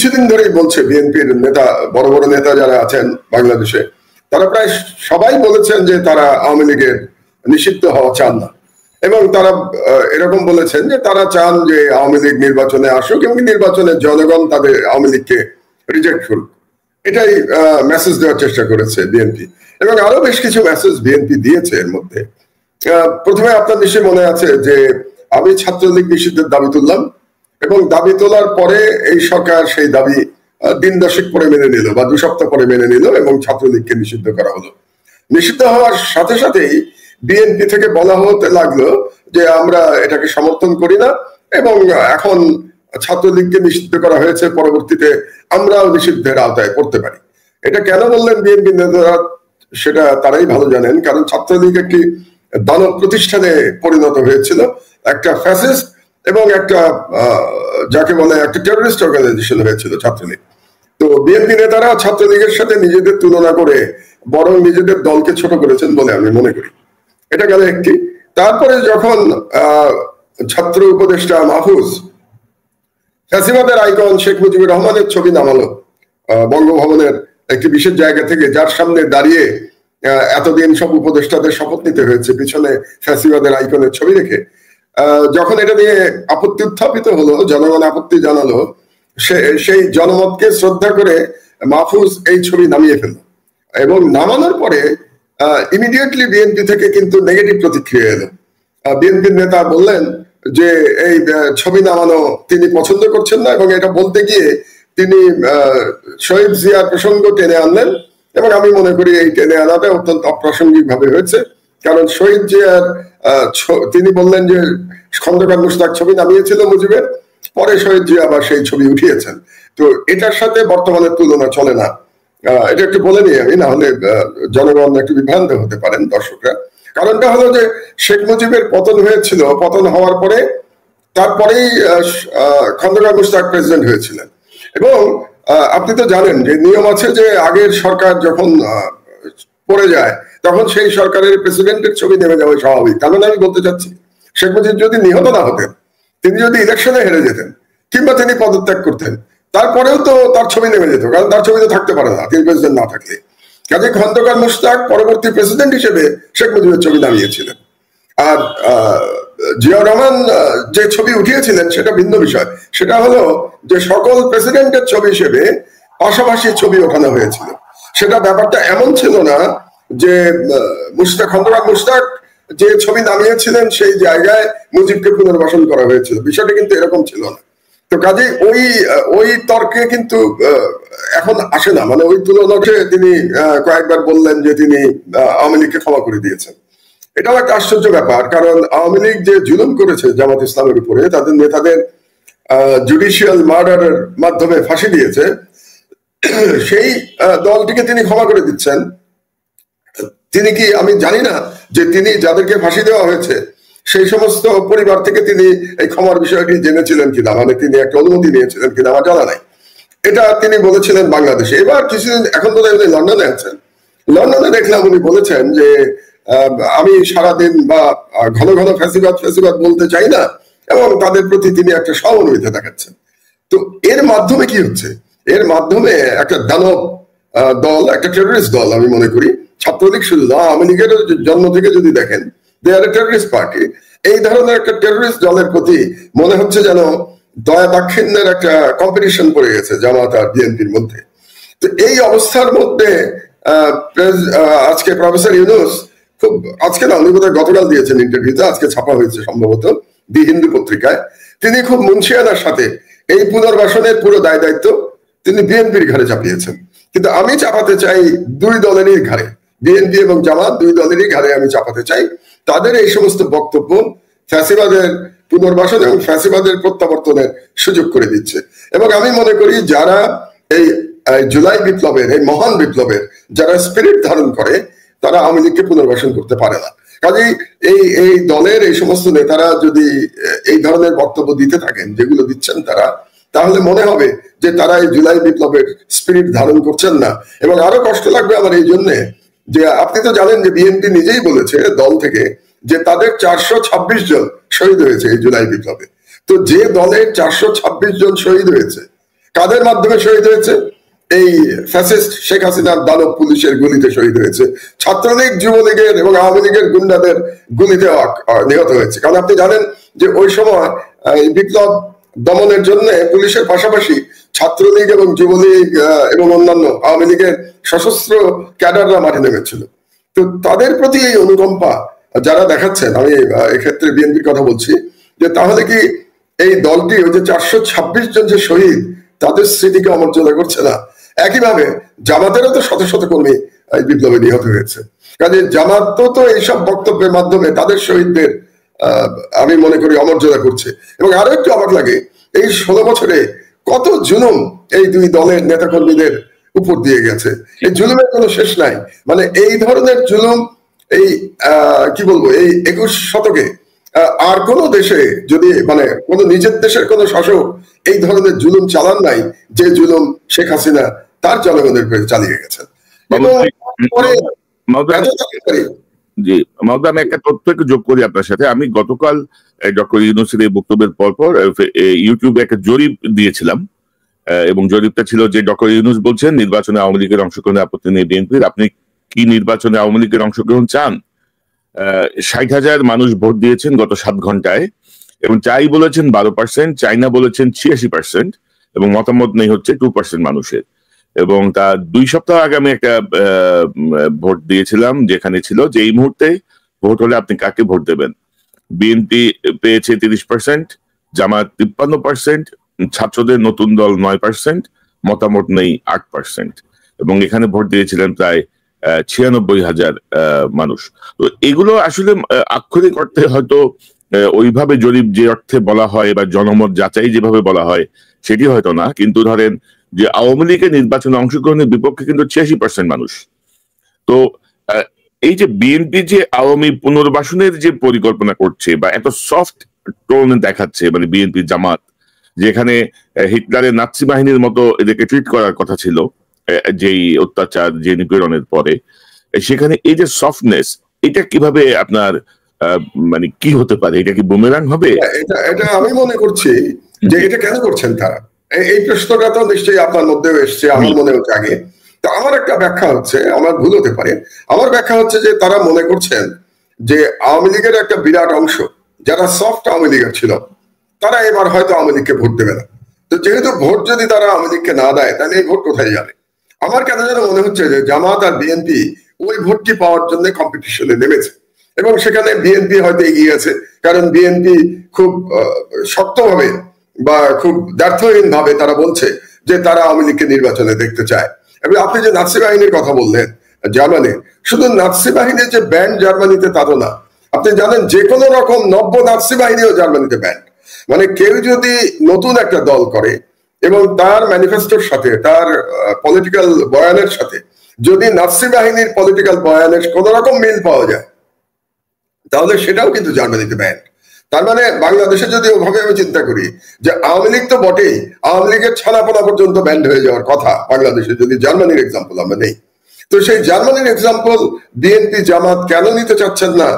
কিছুদিন ধরেই বলছে বিএনপির নেতা, বড় বড় নেতা যারা আছেন বাংলাদেশে, তারা প্রায় সবাই বলেছেন যে তারা আওয়ামী লীগের নিষিদ্ধ হওয়া চান না, এবং তারা এরকম বলেছেন যে তারা চান যে আওয়ামী লীগ নির্বাচনে আসুক এবং নির্বাচনে জনগণ তাদের আওয়ামী লীগকে রিজেক্ট করুক। এটাই মেসেজ দেওয়ার চেষ্টা করেছে বিএনপি, এবং আরো বেশ কিছু মেসেজ বিএনপি দিয়েছে। এর মধ্যে প্রথমে আপনার নিশ্চয়ই মনে আছে যে আমি ছাত্রলীগ নিষিদ্ধের দাবি তুললাম, এবং দাবি তোলার পরে এই সরকার সেই দাবি দিন দশেক পরে মেনে নিল বা 2 সপ্তাহ পরে মেনে নিল, এবং ছাত্রলীগকে নিষিদ্ধ করা হলো। নিষিদ্ধ হওয়ার সাথে সাথেই বিএনপি থেকে বলা হতে লাগলো যে আমরা এটাকে সমর্থন করি না, এবং এখন ছাত্রলীগকে নিষিদ্ধ করা হয়েছে, পরবর্তীতে আমরাও নিষিদ্ধের আওতায় পড়তে পারি। এটা কেন বললেন বিএনপি নেতারা সেটা তারাই ভালো জানেন, কারণ ছাত্রলীগ একটি দানব প্রতিষ্ঠানে পরিণত হয়েছিল, একটা ফ্যাসিস্ট এবং একটা যাকে বলে একটা টেররিস্ট অর্গানাইজেশন হয়েছিল ছাত্রলীগ। তো বিএনপি নেতারা ছাত্রলীগের সাথে নিজেদের তুলনা করে বরং নিজেদের দলকে ছোট করেছেন বলে আমি মনে করি। এটা গেল একটি। তারপরে যখন ছাত্র উপদেষ্টা মাহফুজ ফ্যাসিবাদের আইকন শেখ মুজিবুর রহমানের ছবি নামালো বঙ্গভবনের একটি বিশেষ জায়গা থেকে, যার সামনে দাঁড়িয়ে এতদিন সব উপদেষ্টাদের শপথ নিতে হয়েছে পিছনে ফ্যাসিবাদের আইকনের ছবি রেখে, যখন এটা নিয়ে আপত্তি উত্থাপিত হলো, জনগণ আপত্তি জানালো, সেই জনমতকে শ্রদ্ধা করে মাহফুজ এই ছবি নামিয়ে ফেলল। এবং নামানোর পরে ইমিডিয়েটলি বিএনপি থেকে কিন্তু নেগেটিভ প্রতিক্রিয়া এলো। বিএনপির নেতা বললেন যে এই ছবি নামানো তিনি পছন্দ করছেন না, এবং এটা বলতে গিয়ে তিনি শহীদ জিয়ার প্রসঙ্গ টেনে আনলেন, এবং আমি মনে করি এই টেনে আনাটা অত্যন্ত অপ্রাসঙ্গিক ভাবে হয়েছে। কারণ শহীদ জিয়ার তিনি বললেন যে খন্দকার মুশতাক ছবি নামিয়েছিল মুজিবের, পরে শহীদ জিয়া আবার সেই ছবি উঠিয়েছেন। তো এটার সাথে বর্তমানের তুলনা চলে না। এটা একটু বলে নিই আমি, না হলে জনগণ একটু বিভ্রান্ত হতে পারেন দর্শকরা। কারণটা হলো যে শেখ মুজিবের পতন হয়েছিল, পতন হওয়ার পরে তারপরেই খন্দকার মুশতাক প্রেসিডেন্ট হয়েছিলেন, এবং আপনি তো জানেন যে নিয়ম আছে যে আগের সরকার যখন পড়ে যায় তখন সেই সরকারের প্রেসিডেন্টের ছবি নেমে যাওয়া স্বাভাবিক। কারণ আমি বলতে চাচ্ছি, শেখ মুজিব যদি নিহত না হতেন, তিনি যদি ইলেকশনে হেরে যেতেন কিংবা তিনি পদত্যাগ করতেন, তারপরেও তো তার ছবি নেমে যেত, কারণ তার ছবি তো থাকতে পারে না তিনি প্রেসিডেন্ট না থাকলে। কাজে খন্দকার মুশতাক পরবর্তী প্রেসিডেন্ট হিসেবে শেখ মুজিবের ছবি নামিয়েছিলেন। আর জিয়াউর রহমান যে ছবি উঠিয়েছিলেন সেটা ভিন্ন বিষয়। সেটা হলো যে সকল প্রেসিডেন্টের ছবি হিসেবে পাশাপাশি ছবি ওঠানো হয়েছিল। সেটা ব্যাপারটা এমন ছিল না যে খন্দকার মুশতাক যে ছবি নামিয়েছিলেন সেই জায়গায় মুজিবকে পুনর্বাসন করা হয়েছিল, বিষয়টা কিন্তু এরকম ছিল না। তো কাজে ওই তর্কে কিন্তু এখন আসে না, মানে ওই তুলনাতে তিনি কয়েকবার বললেন যে তিনি আওয়ামী লীগকে ক্ষমা করে দিয়েছেন। এটাও একটা আশ্চর্য ব্যাপার, কারণ আওয়ামী লীগ যে জুলুম করেছে জামাত ইসলামের উপরে, তাদের নেতাদের জুডিশিয়াল মার্ডারের মাধ্যমে ফাঁসি দিয়েছে, সেই দলটিকে তিনি ক্ষমা করে দিচ্ছেন। তিনি কি, আমি জানি না যে তিনি যাদেরকে ফাঁসি দেওয়া হয়েছে সেই সমস্ত পরিবার থেকে তিনি এই ক্ষমার বিষয়টি জেনেছিলেন কিনা, মানে তিনি একটা অনুমতি নিয়েছিলেন কিনা আমার জানা নাই। এটা তিনি বলেছিলেন বাংলাদেশে। এবার কিছুদিন, এখন তো উনি লন্ডনে আছেন, লন্ডনে দেখলাম উনি বলেছেন যে আমি সারাদিন বা ঘন ঘন ফ্যাসিবাদ বলতে চাই না, এবং তাদের প্রতি তিনি একটা সহানুভূতি দেখাচ্ছেন। তো এর মাধ্যমে কি হচ্ছে? এর মাধ্যমে একটা দানব দল, একটা টেররিস্ট দল আমি মনে করি, ছাত্রলীগ শুধু না, আওয়ামী লীগের জন্ম থেকে যদি দেখেন, দে আর এ টেররিস্ট পার্টি। এই ধরনের একটা টেররিস্ট দলের প্রতি মনে হচ্ছে যেন দয়া দাক্ষিণ্যের একটা কম্পিটিশন পড়ে গেছে জামাত আর বিএনপির মধ্যে। তো এই অবস্থার মধ্যে আজকে প্রফেসর ইউনূস খুব, আজকে না, উনি বোধহয় গতকাল দিয়েছেন ইন্টারভিউতে, আজকে ছাপা হয়েছে সম্ভবত দি হিন্দু পত্রিকায়, তিনি খুব মুনশিয়ানার সাথে এই পুনর্বাসনের পুরো দায় দায়িত্ব তিনি বিএনপির ঘাড়ে চাপিয়েছেন। কিন্তু আমি চাপাতে চাই দুই দলেরই ঘাড়ে, বিএনপি এবং জামাত দুই দলেরই ঘাড়ে আমি চাপাতে চাই। তাদের এই সমস্ত বক্তব্য ফ্যাসিবাদের পুনর্বাসন এবং ফ্যাসিবাদের প্রত্যাবর্তনের সুযোগ করে দিচ্ছে। এবং আমি মনে করি যারা এই জুলাই বিপ্লবের, এই মহান বিপ্লবের যারা স্পিরিট ধারণ করে, তারা আওয়ামী লীগকে পুনর্বাসন করতে পারে না। কাজেই এই দলের এই সমস্ত নেতারা যদি এই ধরনের বক্তব্য দিতে থাকেন যেগুলো দিচ্ছেন তারা, তাহলে মনে হবে যে তারা এই জুলাই বিপ্লবের স্পিরিট ধারণ করছেন না। এবং আরো কষ্ট লাগবে আমার এই জন্যে যে আপনি তো জানেন যে বিএনপি নিজেই বলেছে দল থেকে যে তাদের 426 জন শহীদ হয়েছে এই জুলাই বিপ্লবে। তো যে দলের 426 জন শহীদ হয়েছে, কাদের মাধ্যমে শহীদ হয়েছে? এই ফ্যাসিস্ট শেখ হাসিনার দানব পুলিশের গুলিতে শহীদ হয়েছে, ছাত্রলীগ, যুবলীগের এবং আওয়ামী লীগের গুন্ডাদের গুলিতে নিহত হয়েছে। কারণ আপনি জানেন যে ওই সময় বিপ্লব দমনের জন্য পুলিশের পাশাপাশি ছাত্রলীগ এবং যুবলীগ এবং অন্যান্য আওয়ামী লীগের সশস্ত্র ক্যাডাররা মাঠে নেমেছিল। তো তাদের প্রতি এই অনুকম্পা যারা দেখাচ্ছেন, আমি এক্ষেত্রে বিএনপির কথা বলছি, যে তাহলে কি এই দলটি ওই যে 426 জন যে শহীদ তাদের স্মৃতিকে অমর্যাদা করছে না? একইভাবে জামাতেরও তো শত শত কর্মী এই বিপ্লবে নিহত হয়েছে। কাজে জামাত তো এইসব বক্তব্যের মাধ্যমে তাদের শহীদদের আমি মনে করি অমর্যাদা করছে। এবং আরো একটু অবাক লাগে, এই 16 বছরে কত জুলুম এই দুই দলের নেতাকর্মীদের উপর দিয়ে গেছে, এই জুলুমের কোনো শেষ নাই। মানে এই ধরনের জুলুম এই কি বলবো, এই 21 শতকে আর কোন দেশে যদি মানে কোন নিজের দেশের কোন শাসক এই ধরনের জুলুম চালান নাই, যে জুলুম শেখ হাসিনা তার জনগণের উপরে চালিয়ে গেছেন। জি মাহমুদ, আমি একটা তথ্য একটু যোগ করি আপনার সাথে। আমি গতকাল ডক্টর ইউনূসের এই বক্তব্যের পরপর ইউটিউবে একটা জরিপ দিয়েছিলাম, এবং জরিপটা ছিল যে ডক্টর ইউনূস বলছেন নির্বাচনে আওয়ামী লীগের অংশগ্রহণের আপত্তি নেই বিএনপির, আপনি কি নির্বাচনে আওয়ামী লীগের অংশগ্রহণ চান? 60,000 মানুষ ভোট দিয়েছেন গত 7 ঘন্টায়, এবং চাই বলেছেন 12%, চাই না বলেছেন 86%, এবং মতামত নেই হচ্ছে 2% মানুষের। এবং তার 2 সপ্তাহ আগে আমি একটা ভোট দিয়েছিলাম যেখানে ছিল যে এই মুহূর্তে ভোট হলে আপনি কাকে ভোট দেবেন। বিএনপি পেয়েছে 30%, জামাত 53%, ছাত্রদের নতুন দল 9%, মতামত নেই 8%, এবং এখানে ভোট দিয়েছিলেন প্রায় 96,000 মানুষ। তো এগুলো আসলে আক্ষরিক অর্থে হয়তো ওইভাবে জরিপ যে অর্থে বলা হয় বা জনমত যাচাই যেভাবে বলা হয় সেটি হয়তো না, কিন্তু ধরেন যে আওয়ামী লীগের নির্বাচনে অংশগ্রহণের বিপক্ষে কিন্তু 86% মানুষ। তো এই যে বিএনপি যে আওয়ামী পুনর্বাসনের যে পরিকল্পনা করছে বা এত সফট টোন দেখাচ্ছে, মানে বিএনপি জামাত, যেখানে হিটলারের নাৎসি বাহিনীর মতো এদেরকে ট্রিট করার কথা ছিল যেই অত্যাচার, যে নিপীড়নের পরে, সেখানে এই যে সফটনেস, এটা কিভাবে আপনার মানে কি হতে পারে? এটা কি বুমেরাং হবে? এটা আমি মনে করছি যে এটা কেন করছেন তারা, এই প্রশ্নটা তো নিশ্চয়ই আপনার মধ্যেও এসছে, আমার মনেও জাগে। তো আমার একটা ব্যাখ্যা হচ্ছে, আমার ভুল হতে পারে, আমার ব্যাখ্যা হচ্ছে যে তারা মনে করছেন যে আওয়ামী লীগের একটা বিরাট অংশ যারা সফট আওয়ামী লীগের ছিল তারা এবার হয়তো আওয়ামী লীগকে ভোট দেবে না। তো যেহেতু ভোট যদি তারা আওয়ামী লীগকে না দেয় তাহলে এই ভোট কোথায় যাবে? আমার কেন যেন মনে হচ্ছে যে জামাত আর বিএনপি ওই ভোটটি পাওয়ার জন্য কম্পিটিশনে নেমেছে, এবং সেখানে বিএনপি হয়তো এগিয়ে আছে, কারণ বিএনপি খুব শক্তভাবে বা খুব দ্ব্যর্থহীন ভাবে তারা বলছে যে তারা আওয়ামী লীগকে নির্বাচনে দেখতে চায়। এবং আপনি যে নাৎসি বাহিনীর কথা বললেন জার্মানি, শুধু নাৎসি বাহিনীর যে ব্যান্ড জার্মানিতে তা তো না, আপনি জানেন যে কোনো রকম নব্য নাৎসি বাহিনীও জার্মানিতে ব্যান্ড। মানে কেউ যদি নতুন একটা দল করে এবং তার ম্যানিফেস্টোর সাথে, তার পলিটিক্যাল বয়ানের সাথে যদি নাৎসি বাহিনীর পলিটিক্যাল বয়ানের কোন রকম মিল পাওয়া যায় তাহলে সেটাও কিন্তু জার্মানিতে ব্যান্ড। তার মানে বাংলাদেশে যদি ওভাবে আমি চিন্তা করি যে আওয়ামী লীগ তো বটেই, আওয়ামী লীগের ছানাপোনা পর্যন্ত ব্যান্ড হয়ে যাওয়ার কথা বাংলাদেশে যদি জার্মানির এক্সাম্পল আমরা নেই। তো সেই জার্মানির এক্সাম্পল বিএনপি জামাত কেন নিতে চাচ্ছেন না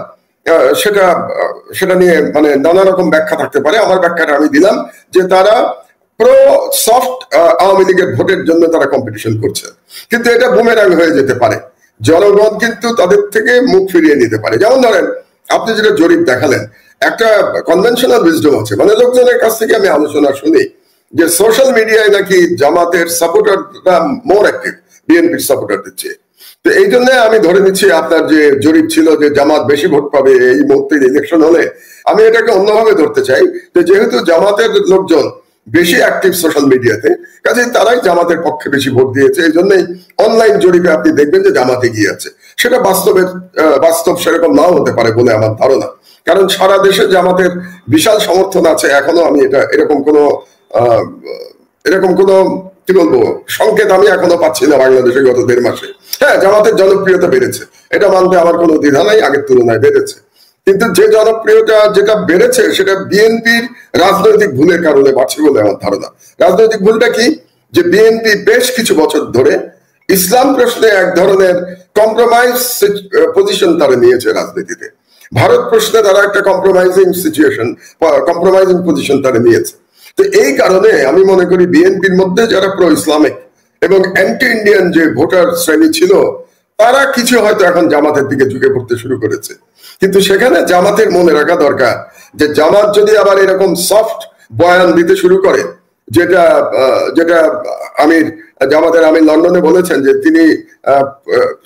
সেটা নিয়ে মানে নানা রকম ব্যাখ্যা থাকতে পারে। আমার ব্যাখ্যাটা আমি দিলাম যে তারা প্রো সফট আওয়ামী লীগের ভোটের জন্য তারা কম্পিটিশন করছে, কিন্তু এটা বুমেরাং হয়ে যেতে পারে, জনগণ কিন্তু তাদের থেকে মুখ ফিরিয়ে নিতে পারে। যেমন ধরেন আপনি যেটা জরিপ দেখালেন, একটা কনভেনশনাল উইজডম আছে, মানে লোকজনের কাছ থেকে আমি আলোচনা শুনি যে সোশ্যাল মিডিয়ায় নাকি জামাতের সাপোর্টাররা মোর অ্যাক্টিভ বিএনপির সাপোর্টারদের চেয়ে। তো এই জন্য আমি ধরে নিচ্ছি আপনার যে জরিপ ছিল যে জামাত বেশি ভোট পাবে এই মুহূর্তে ইলেকশন হলে, আমি এটাকে অন্যভাবে ধরতে চাই যে যেহেতু জামাতের লোকজন বেশি অ্যাক্টিভ সোশ্যাল মিডিয়াতে, কাজে তারাই জামাতের পক্ষে বেশি ভোট দিয়েছে। এই জন্যই অনলাইন জরিপে আপনি দেখবেন যে জামাতে গিয়ে আছে। সেটা বাস্তব সেরকম নাও হতে পারে বলে আমার ধারণা, কারণ সারা দেশে জামাতের বিশাল সমর্থন আছে। এখনো আমি এরকম কোনো কি বলবো সংকেত আমি এখনো পাচ্ছি না বাংলাদেশে গত 1.5 মাসে। হ্যাঁ, জামাতের জনপ্রিয়তা বেড়েছে, এটা মানতে আমার কোনো দ্বিধা নাই, আগের তুলনায় বেড়েছে। কিন্তু যে জনপ্রিয়তা যেটা বেড়েছে সেটা বিএনপির রাজনৈতিক ভুলের কারণে বাড়ছে বলে আমার ধারণা। রাজনৈতিক ভুলটা কি? যে বিএনপি বেশ কিছু বছর ধরে ইসলাম প্রশ্নে এক ধরনের কম্প্রোমাইজ পজিশন তারা নিয়েছে রাজনীতিতে। ভারত প্রশ্নে তারা একটা কম্প্রোমাইজিং পজিশন তারা নিয়েছে। তো এই কারণে আমি মনে করি বিএনপির মধ্যে যারা প্রো ইসলামিক এবং অ্যান্টি ইন্ডিয়ান যে ভোটার শ্রেণী ছিল, তারা কিছু হয়তো এখন জামাতের দিকে ঝুঁকে পড়তে শুরু করেছে। কিন্তু সেখানে জামাতের মনে রাখা দরকার যে জামাত যদি আবার এরকম সফট বয়ান দিতে শুরু করে, যেটা যেটা জামাতের আমির লন্ডনে বলেছেন যে তিনি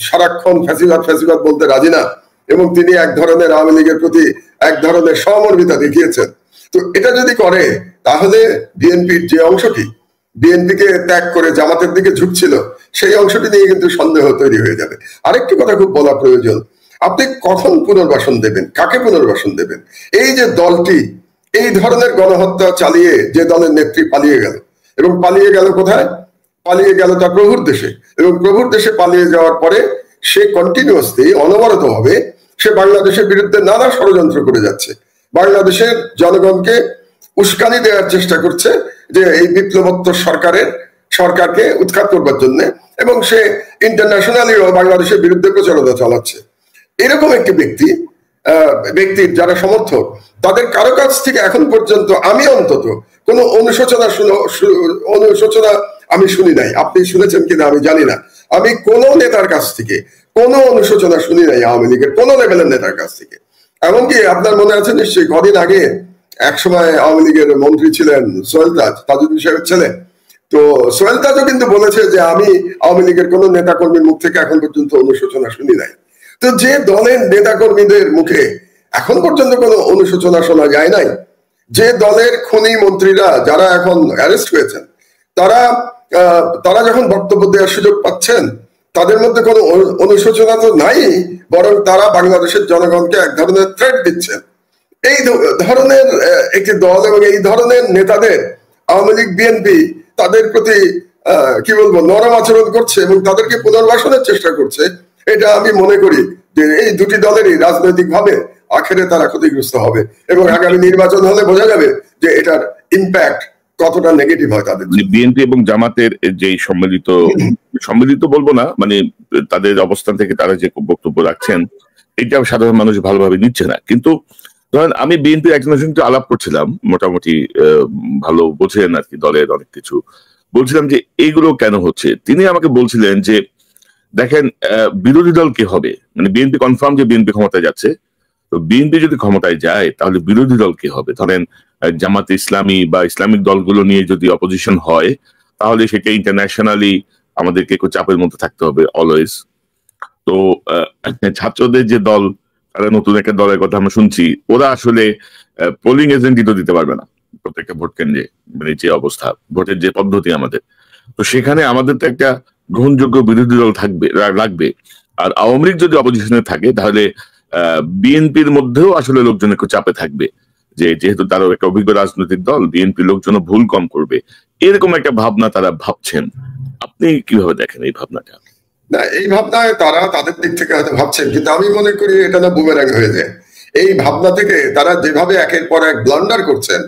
সারাক্ষণ ফ্যাসিবাদ বলতে রাজি না, এবং তিনি এক ধরনের আওয়ামী লীগের প্রতি এক ধরনের সমর্মিতা দেখিয়েছেন। তো এটা যদি করে, তাহলে বিএনপির যে অংশটি বিএনপিকে ত্যাগ করে জামাতের দিকে ঝুঁকছিল, সেই অংশটি নিয়ে কিন্তু সন্দেহ তৈরি হয়ে যাবে। আরেকটি কথা খুব বলা প্রয়োজন, আপনি কখন পুনর্বাসন দেবেন, কাকে পুনর্বাসন দেবেন? এই যে দলটি এই ধরনের গণহত্যা চালিয়ে যে দলের নেত্রী পালিয়ে গেল, এবং পালিয়ে গেল কোথায়? পালিয়ে গেল তার প্রভুর দেশে, এবং প্রভুর দেশে পালিয়ে যাওয়ার পরে সে কন্টিনিউয়াসলি অনবরত ভাবে সে বাংলাদেশের বিরুদ্ধে নানা ষড়যন্ত্র করে যাচ্ছে, বাংলাদেশের জনগণকে উস্কানি দেওয়ার চেষ্টা করছে যে এই বিপ্লবোত্তর সরকারকে উৎখাত করবার জন্য, এবং সে ইন্টারন্যাশনালিও বাংলাদেশের বিরুদ্ধে প্রচারণা চালাচ্ছে। এরকম একটি ব্যক্তির যারা সমর্থক, তাদের কারো কাছ থেকে এখন পর্যন্ত আমি অন্তত কোনো অনুশোচনা আমি শুনি নাই। আপনি শুনেছেন কিনা আমি জানি না। আমি কোন নেতার কাছ থেকে কোনো অনুশোচনা শুনি নাই, আওয়ামী লীগের কোন লেভেলের নেতার কাছ থেকে। এমনকি আপনার মনে আছে নিশ্চয়ই, কদিন আগে একসময় আওয়ামী লীগের মন্ত্রী ছিলেন সোহেল তাজ, তাজউদ্দিন সাহেবের ছেলে। তো সোহেল তাজও কিন্তু বলেছে যে আমি আওয়ামী লীগের কোন নেতা কর্মীর মুখ থেকে এখন পর্যন্ত অনুশোচনা শুনি নাই। তো যে দলের নেতা কর্মীদের মুখে এখন পর্যন্ত কোনো অনুশোচনা শোনা যায় নাই, যে দলের খুনি মন্ত্রীরা যারা এখন অ্যারেস্ট হয়েছেন, তারা যখন বক্তব্য দেওয়ার সুযোগ পাচ্ছেন, তাদের মধ্যে কোনো অনুশোচনা তো নাই, বরং তারা বাংলাদেশের জনগণকে এক ধরনের থ্রেট দিচ্ছেন। এই ধরনের একটি দল এবং এই ধরনের নেতাদের আওয়ামী লীগ বিএনপি তাদের প্রতি কি বলবো নরম আচরণ করছে এবং তাদেরকে পুনর্বাসনের চেষ্টা করছে। এটা আমি মনে করি যে এই দুটি দলেরই রাজনৈতিক ভাবে আখেরে তারা ক্ষতিগ্রস্ত হবে, এবং আগামী নির্বাচন হলে বোঝা যাবে যে এটার ইম্প্যাক্ট কতটা নেগেটিভ হয় তাদের। বিএনপি এবং জামাতের যে সম্মিলিত বলবো না, মানে তাদের অবস্থান থেকে তারা যে বক্তব্য রাখছেন, এটা সাধারণ মানুষ ভালোভাবে নিচ্ছে না। কিন্তু ধরেন আমি বিএনপির একজনের সঙ্গে আলাপ করছিলাম, মোটামুটি ভালো বোঝেন আর কি দলের অনেক কিছু, বলছিলাম যে এইগুলো কেন হচ্ছে। তিনি আমাকে বলছিলেন যে দেখেন বিরোধী দল কে হবে, মানে বিএনপি কনফার্ম যে বিএনপি ক্ষমতায় যাচ্ছে, তো বিএনপি যদি ক্ষমতায় যায় তাহলে বিরোধী দল কে হবে? ধরেন জামাতে ইসলামী বা ইসলামিক দলগুলো নিয়ে যদি অপোজিশন হয়, তাহলে সেটা ইন্টারন্যাশনালি আমাদেরকে একটু চাপের মধ্যে থাকতে হবে অলওয়েজ। তো ছাত্রদের যে দল, তারা নতুন একটা দলের কথা আমরা শুনছি, ওরা আসলে পোলিং এজেন্টই তো দিতে পারবে না প্রত্যেকটা ভোট কেন্দ্রে, মানে যে অবস্থা ভোটের যে পদ্ধতি আমাদের, তো সেখানে আমাদের তো একটা গ্রহণযোগ্য বিরোধী দল লাগবে। আর আওয়ামী লীগ যদি অপোজিশনে থাকে, তাহলে বিএনপির মধ্যেও আসলে লোকজন একটু চাপে থাকবে, যে যেহেতু তারও একটা অভিজ্ঞ রাজনৈতিক দল, বিএনপি লোকজন ভুল কম করবে, এরকম একটা ভাবনা তারা ভাবছেন। আপনি কিভাবে দেখেন এই ভাবনাটা? না, এই ভাবনায় তারা তাদের দিক থেকে হয়তো ভাবছেন, কিন্তু আমি মনে করি এটা না বুমেরাং হয়ে যায়। এই ভাবনা থেকে তারা যেভাবে একের পর এক ব্লান্ডার করছেন,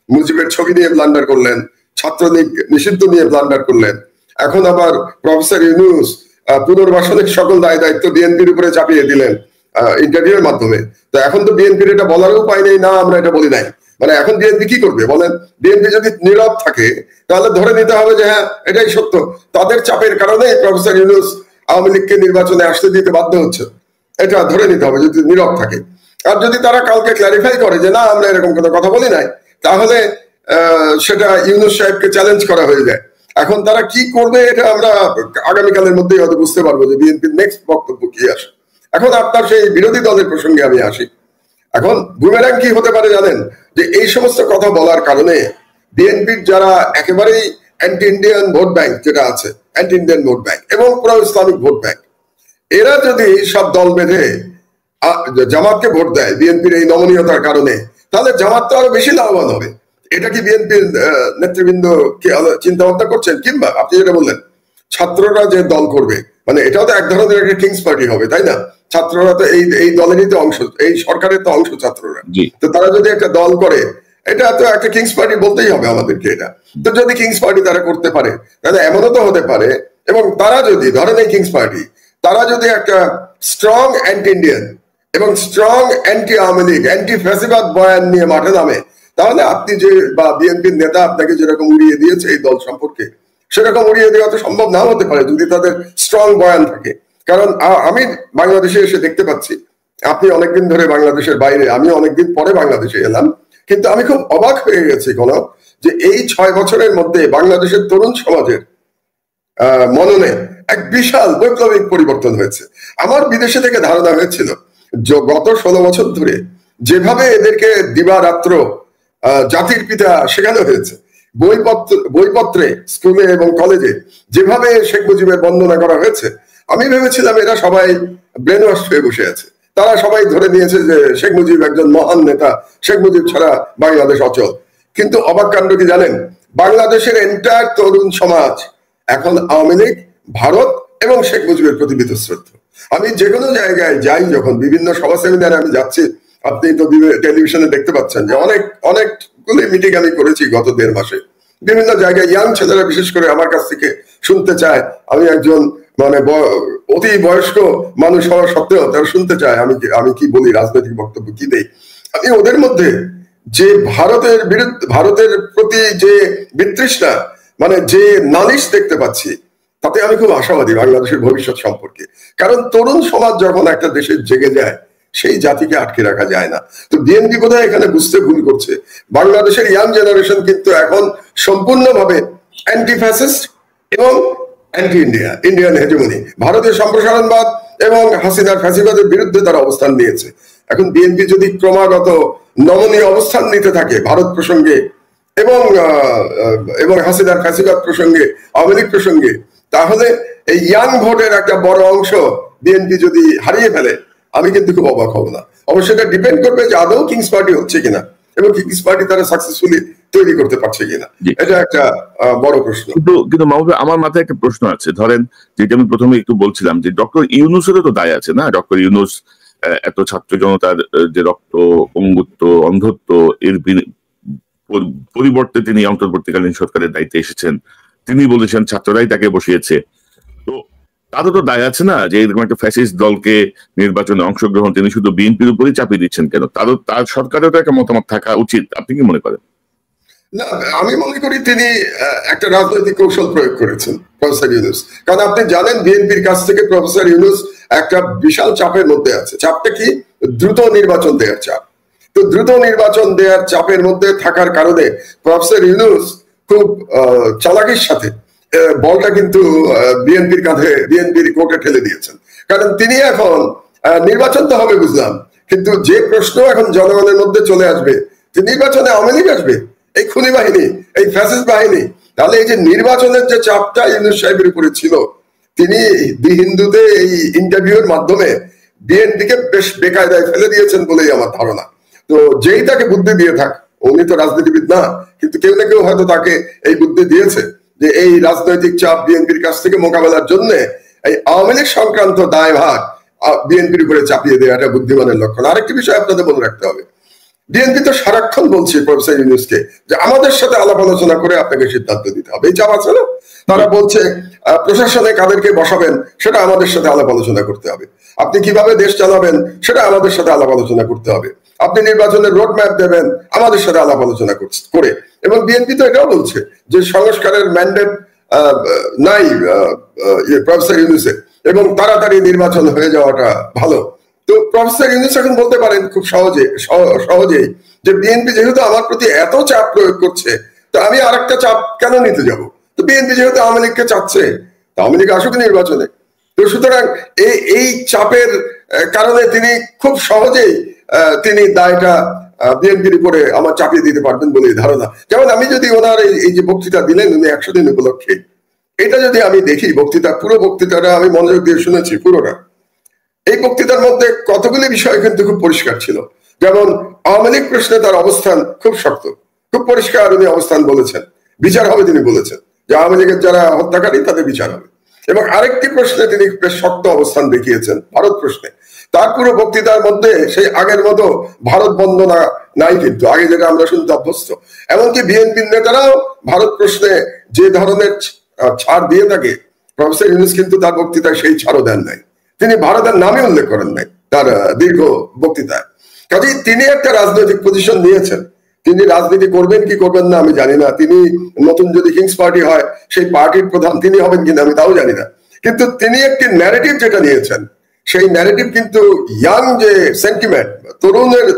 মুজিবের ছবি নিয়ে ব্লান্ডার করলেন, ছাত্রলীগ নিষিদ্ধ নিয়ে ব্লান্ডার করলেন, এখন আবার প্রফেসর ইউনূস পুনর্বাসনের সকল দায় দায়িত্ব বিএনপির উপরে চাপিয়ে দিলেন ইন্টারভিউর মাধ্যমে। তো এখন তো বিএনপির এটা বলার উপায় নেই, না আমরা এটা বলি নাই। মানে এখন বিএনপি কি করবে বলেন? বিএনপি যদি নীরব থাকে তাহলে ধরে নিতে হবে যে হ্যাঁ এটাই সত্য, তাদের চাপের কারণে প্রফেসর ইউনূস আওয়ামী লীগকে নির্বাচনে আসতে দিতে বাধ্য হচ্ছে, এটা ধরে নিতে হবে যদি নীরব থাকে। আর যদি তারা কালকে ক্ল্যারিফাই করে যে না আমরা এরকম কোনো কথা বলি নাই, তাহলে সেটা ইউনূস সাহেবকে চ্যালেঞ্জ করা হয়ে যায়। এখন তারা কি করবে এটা আমরা আগামীকালের মধ্যেই হয়তো বুঝতে পারবো যে বিএনপির নেক্সট বক্তব্য কি আসে। এখন আপনার সেই বিরোধী দলের প্রসঙ্গে আমি আসি। এখন বুমেরাং কি হতে পারে জানেন? যে এই সমস্ত কথা বলার কারণে বিএনপির যারা একেবারেই অ্যান্টি ইন্ডিয়ান ভোট ব্যাংক যেটা আছে, অ্যান্টি ইন্ডিয়ান ভোট ব্যাংক এবং প্রো ইসলামিক ভোট ব্যাংক, এরা যদি সব দল বেঁধে জামাতকে ভোট দেয় বিএনপির এই নমনীয়তার কারণে, তাহলে জামাত তো আরো বেশি লাভবান হবে। এটা কি বিএনপির নেতৃবৃন্দ কি চিন্তা ভাবনা করছেন? কিংবা আপনি যেটা বললেন ছাত্ররা যে দল করবে, মানে এটাও তো এক ধরনের একটা কিংস পার্টি হবে, তাই না? ছাত্ররা তো এই দলেরই তো অংশ, এই সরকারের তো অংশ ছাত্ররা। তো তারা যদি একটা দল করে, এটা তো একটা কিংস পার্টি বলতেই হবে আমাদেরকে এটা। তো যদি কিংস পার্টি তারা করতে পারে, তাহলে এমনও তো হতে পারে, এবং তারা যদি ধরেন এই কিংস পার্টি, তারা যদি একটা স্ট্রং অ্যান্টি ইন্ডিয়ান এবং strong anti Awami League, anti ফ্যাসিবাদ বয়ান নিয়ে মাঠে নামে, তাহলে আপনি যে বা বিএনপির নেতা আপনাকে যেরকম উড়িয়ে দিয়েছে এই দল সম্পর্কে, সেরকম উড়িয়ে দেওয়া তো সম্ভব নাও হতে পারে যদি তাদের স্ট্রং বয়ান থাকে। কারণ আমি বাংলাদেশে এসে দেখতে পাচ্ছি, আপনি অনেকদিন ধরে বাংলাদেশের বাইরে, আমি অনেকদিন পরে বাংলাদেশে এলাম, কিন্তু আমি খুব অবাক হয়ে গেছি যে এই 6 বছরের মধ্যে বাংলাদেশের তরুণ সমাজের মননে এক বিশাল বৈপ্লবিক পরিবর্তন হয়েছে। আমার বিদেশে থেকে ধারণা হয়েছিল গত 16 বছর ধরে যেভাবে এদেরকে দিবারাত্র জাতির পিতা শেখানো হয়েছে, বইপত্রে স্কুলে এবং কলেজে যেভাবে শেখ মুজিবের বন্দনা করা হয়েছে, আমি ভেবেছিলাম এরা সবাই ব্রেন ওয়াশ হয়ে বসে আছে। তারা সবাই ধরে নিয়েছে যে শেখ মুজিব একজন মহান নেতা, শেখ মুজিব ছাড়া বাংলাদেশ অচল। কিন্তু অবাক কাণ্ড কি জানেন, বাংলাদেশের এন্টায়ার তরুণ সমাজ এখন আওয়ামী লীগ, ভারত এবং শেখ মুজিবের প্রতি বীতশ্রদ্ধ। আমি যে কোনো জায়গায় যাই, যখন বিভিন্ন সভা সেমিনারে আমি যাচ্ছি, আপনি তো টেলিভিশনে দেখতে পাচ্ছেন যে অনেকগুলি মিটিং আমি করেছি গত 1.5 মাসে। বিভিন্ন জায়গায় ইয়াং ছেলেরা বিশেষ করে আমার কাছ থেকে শুনতে চায়, আমি একজন মানে অতি বয়স্ক মানুষ হওয়া সত্ত্বেও তারা শুনতে চায় আমি কি বলি, রাজনৈতিক বক্তব্য কি দেই। আমি ওদের মধ্যে যে ভারতের প্রতি যে বিতৃষ্ণা, মানে যে নালিশ দেখতে পাচ্ছি, তাতে আমি খুব আশাবাদী বাংলাদেশের ভবিষ্যৎ সম্পর্কে। কারণ তরুণ সমাজ যখন একটা দেশে জেগে যায়, সেই জাতিকে আটকে রাখা যায় না। তো বিএনপি বোধহয় এখানে বুঝতে ভুল করছে। বাংলাদেশের ইয়াং জেনারেশন কিন্তু এখন সম্পূর্ণভাবে অ্যান্টি ফ্যাসিস্ট এবং অ্যান্টি ইন্ডিয়ান হেজেমনি, ভারতীয় সম্প্রসারণবাদ এবং হাসিনার ফ্যাসিবাদের বিরুদ্ধে তারা অবস্থান নিয়েছে। এখন বিএনপি যদি ক্রমাগত নমনীয় অবস্থান নিতে থাকে ভারত প্রসঙ্গে এবং হাসিনার ফ্যাসিবাদ প্রসঙ্গে, আওয়ামী লীগ প্রসঙ্গে, তাহলে এই ইয়াং ভোটের একটা বড় অংশ বিএনপি যদি হারিয়ে ফেলে, আমি কিন্তু খুব অবাক হব না। অবশ্যই এটা ডিপেন্ড করবে যে আদৌ কিংস পার্টি হচ্ছে কিনা এবং কিংস পার্টি তারা সাকসেসফুলি তৈরি করতে পারছে কিনা, এটা একটা বড় প্রশ্ন। কিন্তু মাহবুব, আমার মাথায় একটা প্রশ্ন আছে। ধরেন, যেটা আমি প্রথমে একটু বলছিলাম যে ডক্টর ইউনূসেরও তো দায় আছে না। ডক্টর ইউনূস এত ছাত্র জনতার যে রক্ত, পঙ্গুত্ব, অন্ধত্ব, এর পরিবর্তে তিনি অন্তর্বর্তীকালীন সরকারের দায়িত্বে এসেছেন। তিনি বলেছেন ছাত্ররাই তাকে বসিয়েছে। তো তারও তো দায় আছে না যে এরকম একটা ফ্যাসিস্ট দলকে নির্বাচনে অংশগ্রহণ তিনি শুধু বিএনপির উপরই চাপিয়ে দিচ্ছেন কেন? তার সরকারেও তো একটা মতামত থাকা উচিত। আপনি কি মনে করেন? না, আমি মনে করি তিনি একটা রাজনৈতিক কৌশল প্রয়োগ করেছেন প্রফেসর ইউনূস। কারণ আপনি জানেন বিএনপির কাছ থেকে প্রফেসর ইউনূস একটা বিশাল চাপের মধ্যে আছে। চাপটা কি? দ্রুত নির্বাচন দেওয়ার চাপ। তো দ্রুত নির্বাচন দেওয়ার চাপের মধ্যে থাকার কারণে প্রফেসর ইউনূস খুব চালাকির সাথে বলটা কিন্তু বিএনপির কাঁধে, বিএনপির কোর্টে ঠেলে দিয়েছেন। কারণ তিনি এখন নির্বাচন তো হবে বুঝলাম, কিন্তু যে প্রশ্ন এখন জনগণের মধ্যে চলে আসবে যে নির্বাচনে আওয়ামী লীগ আসবে, এই খুনি বাহিনী, এই ফ্যাসিস্ট বাহিনী, তাহলে এই যে নির্বাচনের যে চাপটা ইউনূস সাহেবের উপরে ছিল, তিনি দি হিন্দুতে এই ইন্টারভিউর মাধ্যমে বিএনপিকে বেশ বেকায়দায় ফেলে দিয়েছেন বলেই আমার ধারণা। তো যেই তাকে বুদ্ধি দিয়ে থাক, উনি তো রাজনীতিবিদ না, কিন্তু কেউ না কেউ হয়তো তাকে এই বুদ্ধি দিয়েছে যে এই রাজনৈতিক চাপ বিএনপির কাছ থেকে মোকাবেলার জন্য এই আওয়ামী লীগ সংক্রান্ত দায়ভার বিএনপির উপরে চাপিয়ে দেওয়াটা বুদ্ধিমানের লক্ষণ। আরেকটি বিষয় আপনাদের মনে রাখতে হবে, বিএনপি তো সারাক্ষণ বলছে প্রফেসর ইউনূসকে যে আমাদের সাথে আলাপ আলোচনা করে আপনাকে সিদ্ধান্ত দিতে হবে। এই চাপ আছে না? তারা বলছে প্রশাসনে কাদেরকে বসাবেন সেটা আমাদের সাথে আলাপ আলোচনা করতে হবে, আপনি কিভাবে দেশ চালাবেন সেটা আমাদের সাথে আলাপ আলোচনা করতে হবে, আপনি নির্বাচনের রোড ম্যাপ দেবেন আমাদের সাথে আলাপ আলোচনা করে। এবং বিএনপি তো এটাও বলছে যে সংস্কারের ম্যান্ডেট নাই প্রফেসর ইউনূসের এবং তাড়াতাড়ি নির্বাচন হয়ে যাওয়াটা ভালো। তো প্রফেসর ইউনূস এখন বলতে পারেন খুব সহজেই যে বিএনপি যেহেতু আমার প্রতি এত চাপ প্রয়োগ করছে, তো আমি আরেকটা চাপ কেন নিতে যাব? তো বিএনপি যেহেতু আওয়ামী লীগকে চাচ্ছে, আওয়ামী লীগ আসুক নির্বাচনে। তো সুতরাং এই চাপের কারণে তিনি খুব সহজেই তিনি দায়টা বিএনপির উপরে আমার চাপিয়ে দিতে পারবেন বলে ধারণা। যেমন আমি যদি ওনার এই যে বক্তৃতা দিলেন উনি 100 দিন উপলক্ষে, এটা যদি আমি দেখি পুরো বক্তৃতাটা আমি মনোযোগ দিয়ে শুনেছি পুরোটা, এই বক্তৃতার মধ্যে কতগুলি বিষয় কিন্তু খুব পরিষ্কার ছিল। যেমন আওয়ামী লীগ প্রশ্নে তার অবস্থান খুব শক্ত, খুব পরিষ্কার উনি অবস্থান বলেছেন, বিচার হবে তিনি বলেছেন যে আওয়ামী লীগের যারা হত্যাকারী তাদের বিচার হবে। এবং আরেকটি প্রশ্নে তিনি বেশ শক্ত অবস্থান দেখিয়েছেন, ভারত প্রশ্নে। তার পুরো বক্তৃতার মধ্যে সেই আগের মতো ভারত বন্দনা নাই, কিন্তু আগে যেটা আমরা শুনতে অভ্যস্ত। এমনকি বিএনপির নেতারাও ভারত প্রশ্নে যে ধরনের ছাড় দিয়ে থাকে, প্রফেসর ইউনূস কিন্তু তার বক্তৃতায় সেই ছাড়ও দেন নাই। তিনি ভারতের নামে উল্লেখ করেন নাই তার দীর্ঘ বক্তৃতায়। কাজেই তিনি একটা রাজনৈতিক পজিশন নিয়েছেন। তিনি রাজনীতি করবেন কি করবেন না আমি জানি না, তিনি নতুন যদি কিংস পার্টি হয় সেই পার্টির প্রধান তিনি হবেন কিনা আমি তাও জানি না, কিন্তু তিনি একটি ন্যারেটিভ যেটা নিয়েছেন সেই ন্যারেটিভ কিন্তু ইয়াং যে সেন্টিমেন্ট,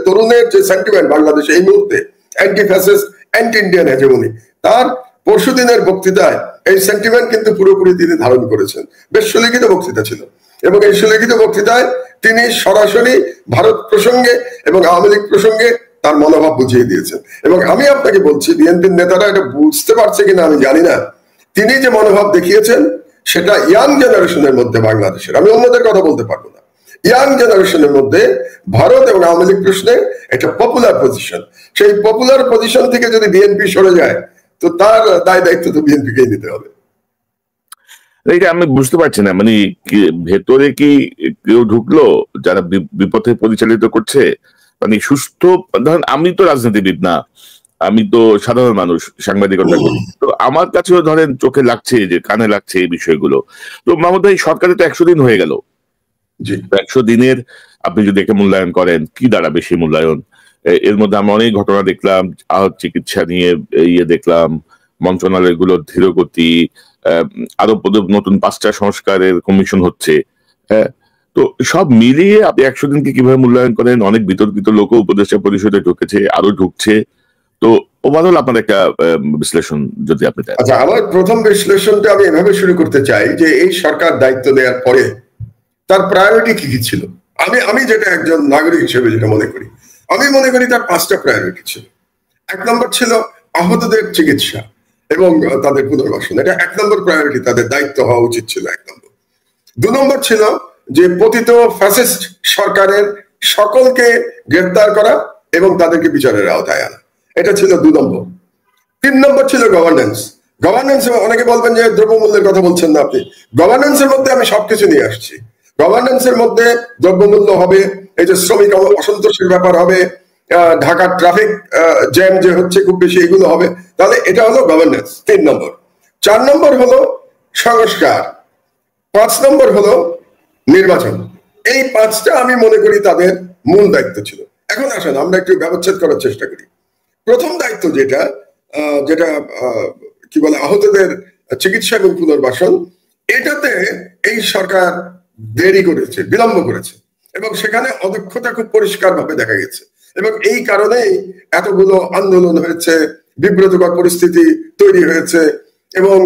তরুণের যে সেন্টিমেন্ট বাংলাদেশে এই মুহূর্তে anti fascist anti Indian hegemony, তার পরশুদিনের বক্তৃতায় এই সেন্টিমেন্ট কিন্তু পুরোপুরি তিনি ধারণ করেছেন। বেশ সুলিখিত বক্তৃতা ছিল এবং এই সুলিখিত বক্তৃতায় তিনি সরাসরি ভারত প্রসঙ্গে এবং আওয়ামী লীগ প্রসঙ্গে তার মনোভাব বুঝিয়ে দিয়েছেন। এবং আমি আপনাকে বলছি বিএনপির নেতারা এটা বুঝতে পারছে কিনা আমি জানি না, তিনি যে মনোভাব দেখিয়েছেন সেটা ইয়াং জেনারেশনের মধ্যে বাংলাদেশের, আমি অন্যদের কথা বলতে পারবো না, ইয়াং জেনারেশনের মধ্যে ভারত এবং আওয়ামী লীগ প্রশ্নে এটা পপুলার পজিশন, সেই পপুলার পজিশন থেকে যদি বিএনপি সরে যায় তো তার দায় দায়িত্ব তো বিএনপিকেই নিতে হবে। এটা আমি বুঝতে পারছি না, মানে ভেতরে কি কেউ ঢুকলো যারা বিপথে পরিচালিত করছে? মানে সুস্থ, ধরেন আমি তো রাজনীতিবিদ না, আমি তো সাধারণ মানুষ, সাংবাদিকতা করি, তো আমার কাছেও ধরেন চোখে লাগছে যে কানে লাগছে এই বিষয়গুলো। তো মাহমুদ ভাই, সরকারে তো 100 দিন হয়ে গেল, 100 দিনের আপনি যদি একে মূল্যায়ন করেন কি দাঁড়াবে সেই মূল্যায়ন? এর মধ্যে আমরা অনেক ঘটনা দেখলাম, আহত চিকিৎসা নিয়ে দেখলাম, মন্ত্রণালয়গুলোর ধীরগতি, আরো নতুন 5টা সংস্কারের কমিশন হচ্ছে। হ্যাঁ, তো সব মিলিয়ে আপনি 100 দিনকে কিভাবে মূল্যায়ন করেন? অনেক বিতর্কিত লোক উপদেষ্টা পরিষদে ঢুকেছে, আরো ঢুকছে, তো ওভারঅল আপনার একটা বিশ্লেষণ যদি আপনি দেন। আচ্ছা, আমার প্রথম বিশ্লেষণটা আমি এভাবে শুরু করতে চাই যে এই সরকার দায়িত্ব নেওয়ার পরে তার প্রায়োরিটি কি কি ছিল। আমি যেটা একজন নাগরিক হিসেবে যেটা মনে করি, আমি মনে করি তার 5টা প্রায়োরিটি ছিল। 1 নম্বর ছিল আহতদের চিকিৎসা এবং তাদের পুনর্বাসন, এটা 1 নম্বর প্রায়োরিটি, তাদের দায়িত্ব হওয়া উচিত ছিল 1 নম্বর। 2 নম্বর ছিল যে পতিত ফ্যাসিস্ট সরকারের সকলকে গ্রেফতার করা এবং তাদেরকে বিচারের আওতায় আনা, এটা ছিল 2 নম্বর। 3 নম্বর ছিল গভর্নেন্স। অনেকে বলবেন যে দ্রব্যমূল্যের কথা বলছেন না আপনি, গভর্নেন্সের মধ্যে আমি সবকিছু নিয়ে আসছি। গভর্নেন্সের মধ্যে দ্রব্যমূল্য হবে, এই যে শ্রমিক অসন্তোষের ব্যাপার হবে, ঢাকার ট্রাফিক জ্যাম যে হচ্ছে খুব বেশি, এগুলো হবে। তাহলে এটা হলো গভর্নেন্স 3 নম্বর। 4 নম্বর হলো সংস্কার, 5 নম্বর হলো নির্বাচন। এই 5টা আমি মনে করি তাদের মূল দায়িত্ব ছিল। এখন আসেন আমরা একটু ব্যবচ্ছেদ করার চেষ্টা করি। প্রথম দায়িত্ব যেটা যেটা কি বলে আহতদের চিকিৎসা এবং পুনর্বাসন, এটাতে এই সরকার দেরি করেছে, বিলম্ব করেছে এবং সেখানে অদক্ষতা খুব পরিষ্কার ভাবে দেখা গেছে এবং এই কারণেই এতগুলো আন্দোলন হয়েছে, বিব্রতকর পরিস্থিতি তৈরি হয়েছে। এবং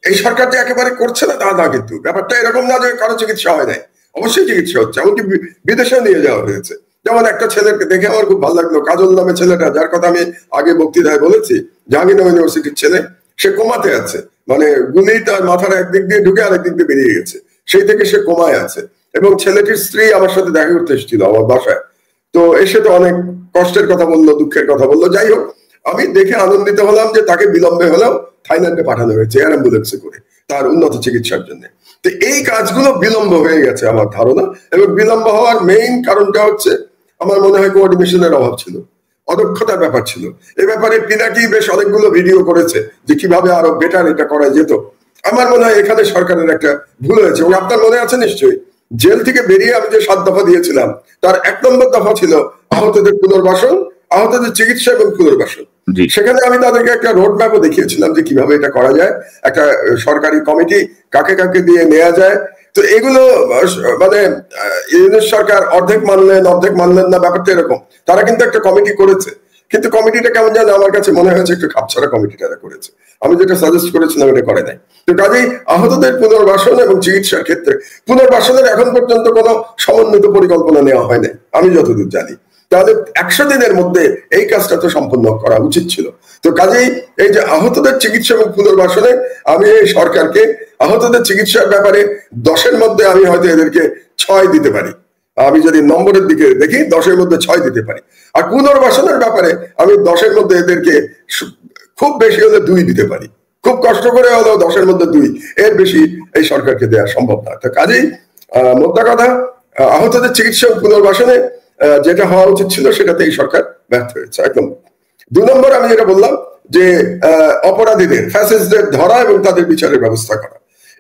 এই সরকার যে একেবারে করছে না তা না, কিন্তু ব্যাপারটা এরকম না যে কারো চিকিৎসা হয় নাই, অবশ্যই চিকিৎসা হচ্ছে, এমনকি বিদেশে নিয়ে যাওয়া হয়েছে। যেমন একটা ছেলেকে দেখে আমার খুব ভালো লাগলো, কাজল নামে ছেলেটা, যার কথা আমি আগে বক্তৃতায় বলেছি, জাহাঙ্গীরনগর ইউনিভার্সিটির ছেলে, সে কোমাতে আছে, মানে গুলি তার মাথার একদিক দিয়ে ঢুকে আরেক দিক দিয়ে বেরিয়ে গেছে, সেই থেকে সে কোমায় আছে। এবং ছেলেটির স্ত্রী আমার সাথে দেখা করতে এসেছিল আমার বাসায়, তো এসে তো অনেক কষ্টের কথা বললো, দুঃখের কথা বললো। যাই হোক, আমি দেখে আনন্দিত হলাম যে তাকে বিলম্বে হলেও থাইল্যান্ডে পাঠানো হয়েছে এয়ার অ্যাম্বুলেন্সে করে তার উন্নত চিকিৎসার জন্য। তো এই কাজগুলো বিলম্ব হয়ে গেছে আমার ধারণা, এবং বিলম্ব হওয়ার মেইন কারণটা হচ্ছে আমার মনে হয় কোঅর্ডিনেশনের অভাব ছিল, অদক্ষতার ব্যাপার ছিল। এ ব্যাপারে পিনাকি বেশ অনেকগুলো ভিডিও করেছে যে কিভাবে আরো বেটার এটা করা যেত। আমার মনে হয় এখানে সরকারের একটা ভুল হয়েছে। এবং আপনার মনে আছে নিশ্চয়ই, জেল থেকে বেরিয়ে আমি যে 7 দফা দিয়েছিলাম তার 1 নম্বর দফা ছিল আহতদের পুনর্বাসন, আহতদের চিকিৎসা এবং পুনর্বাসন। সেখানে আমি তাদেরকে একটা রোড ম্যাপও দেখিয়েছিলাম যে কিভাবে এটা করা যায়, একটা সরকারি কমিটি কাকে কাকে দিয়ে নেওয়া যায়। তো এগুলো মানে ইউনিট সরকার অর্ধেক মানলেন না, ব্যাপারটা এরকম। তারা কিন্তু একটা কমিটি করেছে, কিন্তু কমিটিটা কেমন জানো আমার কাছে মনে হয়েছে একটু খাপছাড়া কমিটিটা করেছে। আমি যেটা সাজেস্ট করেছিলাম এটা করে নাই। তো কাজেই আহতদের পুনর্বাসন এবং চিকিৎসার ক্ষেত্রে পুনর্বাসনের এখন পর্যন্ত কোনো সমন্বিত পরিকল্পনা নেওয়া হয় নাই আমি যতদূর জানি। তাহলে 100 দিনের মধ্যে এই কাজটা তো সম্পন্ন করা উচিত ছিল। তো কাজেই এই যে আহতদের চিকিৎসা এবং পুনর্বাসনে আমি এই সরকারকে আহতদের চিকিৎসার ব্যাপারে 10-এর মধ্যে আমি হয়তো এদেরকে 6 দিতে পারি, আমি যদি নম্বরের দিকে দেখি 10-এর মধ্যে 6 দিতে পারি। আর পুনর্বাসনের ব্যাপারে আমি 10-এর মধ্যে এদেরকে খুব বেশি হলে 2 দিতে পারি, খুব কষ্ট করে হলেও 10-এর মধ্যে 2, এর বেশি এই সরকারকে দেওয়া সম্ভব না। তো কাজেই মোদ্দা কথা, আহতদের চিকিৎসা ও পুনর্বাসনে যেটা হওয়া উচিত ছিল সেটাতে এই সরকার ব্যর্থ হয়েছে একদম। 2 নম্বর আমি যেটা বললাম যে অপরাধীদের, ফ্যাসিস্টদের ধরা এবং তাদের বিচারের ব্যবস্থা করা।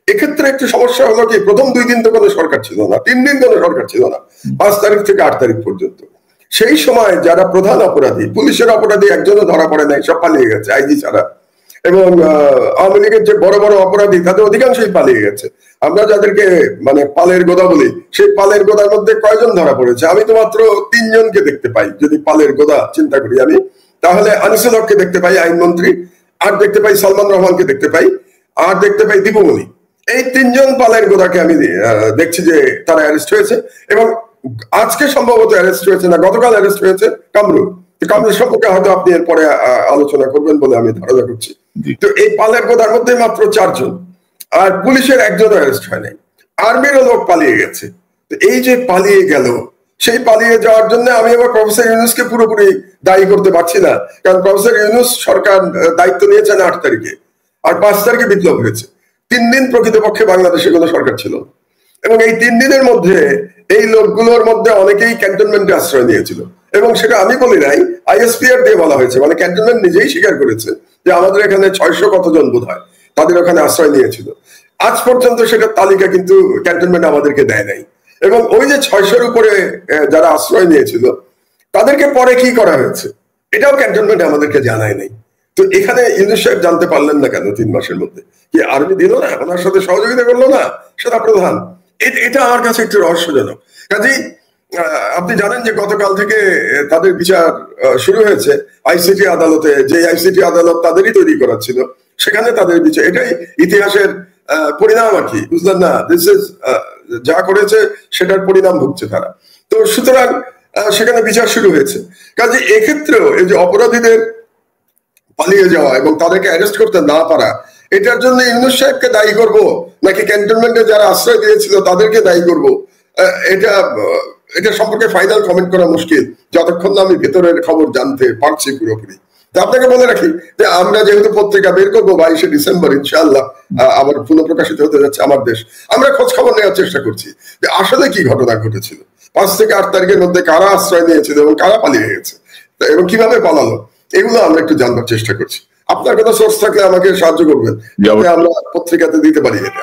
এক্ষেত্রে একটু সমস্যা হলো কি, প্রথম 2 দিন তো কোনো সরকার ছিল না, 3 দিন কোনো সরকার ছিল না, 5 তারিখ থেকে 8 তারিখ পর্যন্ত। সেই সময় যারা প্রধান অপরাধী, পুলিশের অপরাধী একজনও ধরা পড়ে নাই, সব পালিয়ে গেছে আইজি ছাড়া। এবং আওয়ামী লীগের যে বড় বড় অপরাধী তাদের অধিকাংশই পালিয়ে গেছে। আমরা যাদেরকে মানে পালের গোদা বলি, সেই পালের গোদার মধ্যে কয়জন ধরা পড়েছে? আমি তো মাত্র 3 জনকে দেখতে পাই। যদি পালের গোদা চিন্তা করি আমি, তাহলে আনিসুল হককে দেখতে পাই আইনমন্ত্রী, আর দেখতে পাই সালমান রহমানকে দেখতে পাই, আর দেখতে পাই দীপুমণি। এই 3 জন পালের গোদাকে আমি দেখছি যে তারা অ্যারেস্ট হয়েছে। এবং আজকে সম্ভবত অ্যারেস্ট হয়েছে, না গতকাল অ্যারেস্ট হয়েছে কামরুল। কামরুল সম্পর্কে হয়তো আপনি এরপরে আলোচনা করবেন বলে আমি ধারণা করছি। তো এই পালের গোদার মধ্যে মাত্র 4 জন, আর পুলিশের একজনও অ্যারেস্ট হয় নাই। আর্মিরও লোক পালিয়ে গেছে। তো এই যে পালিয়ে গেল, সেই পালিয়ে যাওয়ার জন্য আমি আবার প্রফেসর ইউনূসকে পুরোপুরি দায়ী করতে পারছি না। কারণ প্রফেসর ইউনূস সরকার দায়িত্ব নিয়েছেন 8 তারিখে, আর 5 তারিখে বিপ্লব হয়েছে। 3 দিন প্রকৃতপক্ষে বাংলাদেশে কোনো সরকার ছিল না। এবং এই 3 দিনের মধ্যে এই লোকগুলোর মধ্যে অনেকেই ক্যান্টনমেন্টে আশ্রয় নিয়েছিল। এবং সেটা আমি বলি নাই, আইএসপিআর দিয়ে বলা হয়েছে, মানে ক্যান্টনমেন্ট নিজেই স্বীকার করেছে যে আমাদের এখানে 600 কতজন বোধ হয় তাদের ওখানে আশ্রয় নিয়েছিল। আজ পর্যন্ত সেটার তালিকা কিন্তু ক্যান্টনমেন্ট আমাদেরকে দেয় নাই। এবং ওই যে 600-র উপরে যারা আশ্রয় নিয়েছিল তাদেরকে পরে কি করা হয়েছে এটাও ক্যান্টনমেন্ট আমাদেরকে জানায় নাই। তো এখানে ইউনূস সাহেব জানতে পারলেন না কেন 3 মাসের মধ্যে? কি আর্মি দিল না, ওনার সাথে সহযোগিতা করলো না সেটা প্রধান? এটা আমার কাছে একটু রহস্যজনক। কাজেই আপনি জানেন যে গতকাল থেকে তাদের বিচার শুরু হয়েছে আইসিটি আদালতে। যে আইসিটি আদালত তাদেরই তৈরি করা ছিল, সেখানে তাদের বিচার। এটাই ইতিহাসের পরিণাম আর কি, বুঝলেন না? দিস ইজ যা করেছে সেটার পরিণাম ভুগছে তারা। তো সুতরাং সেখানে বিচার শুরু হয়েছে। কাজে এক্ষেত্রেও এই যে অপরাধীদের পালিয়ে যাওয়া এবং তাদেরকে অ্যারেস্ট করতে না পারা, এটার জন্য ইউনূস সাহেবকে দায়ী করব নাকি ক্যান্টনমেন্টে যারা আশ্রয় দিয়েছিল তাদেরকে দায়ী করব, এটা সম্পর্কে ফাইনাল কমেন্ট করা মুশকিল যতক্ষণ না আমি ভেতরের খবর জানতে পারছি পুরোপুরি। তো আপনাকে বলে রাখি যে আমরা যেহেতু পত্রিকা বের করবো 22শে ডিসেম্বর ইনশাআল্লাহ, আবার পুনঃপ্রকাশিত হতে যাচ্ছে আমার দেশ, আমরা খোঁজ খবর নেওয়ার চেষ্টা করছি যে আসলে কি ঘটনা ঘটেছিল, 5 থেকে 8 তারিখের মধ্যে কারা আশ্রয় নিয়েছিল এবং কারা পালিয়ে গেছে এবং কিভাবে পালালো, এগুলো আমরা একটু জানবার চেষ্টা করছি। আপনার কোনো সোর্স থাকলে আমাকে সাহায্য করবেন যাতে আমরা পত্রিকাতে দিতে পারি এটা।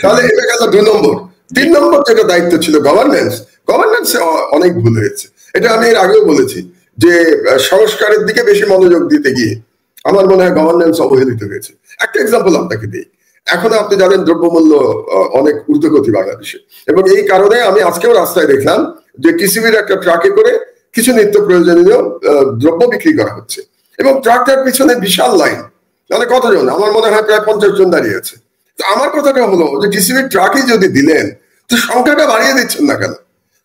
তাহলে এটা গেল 2 নম্বর। 3 নম্বর যেটা দায়িত্ব ছিল গভর্নেন্সে অনেক ভুল হয়েছে। এটা আমি এর আগেও বলেছি যে সংস্কারের দিকে বেশি মনোযোগ দিতে গিয়ে আমার মনে হয় গভর্নেন্স অবহেলিত হয়েছে। একটা এক্সাম্পল আপনাকে দিই। এখন আপনি জানেন দ্রব্যমূল্য অনেক ঊর্ধ্বগতি বাংলাদেশে, এবং এই কারণে আমি আজকেও রাস্তায় দেখলাম যে টিসিবির একটা ট্রাকে করে কিছু নিত্য প্রয়োজনীয় দ্রব্য বিক্রি করা হচ্ছে এবং ট্রাকটার পিছনে বিশাল লাইন, মানে কতজন? আমার মনে হয় প্রায় 50 জন দাঁড়িয়ে আছে। তো আমার কথাটা হলো যে টিসিবির ট্রাকই যদি দিলেন তো সংখ্যাটা বাড়িয়ে দিচ্ছেন না কেন?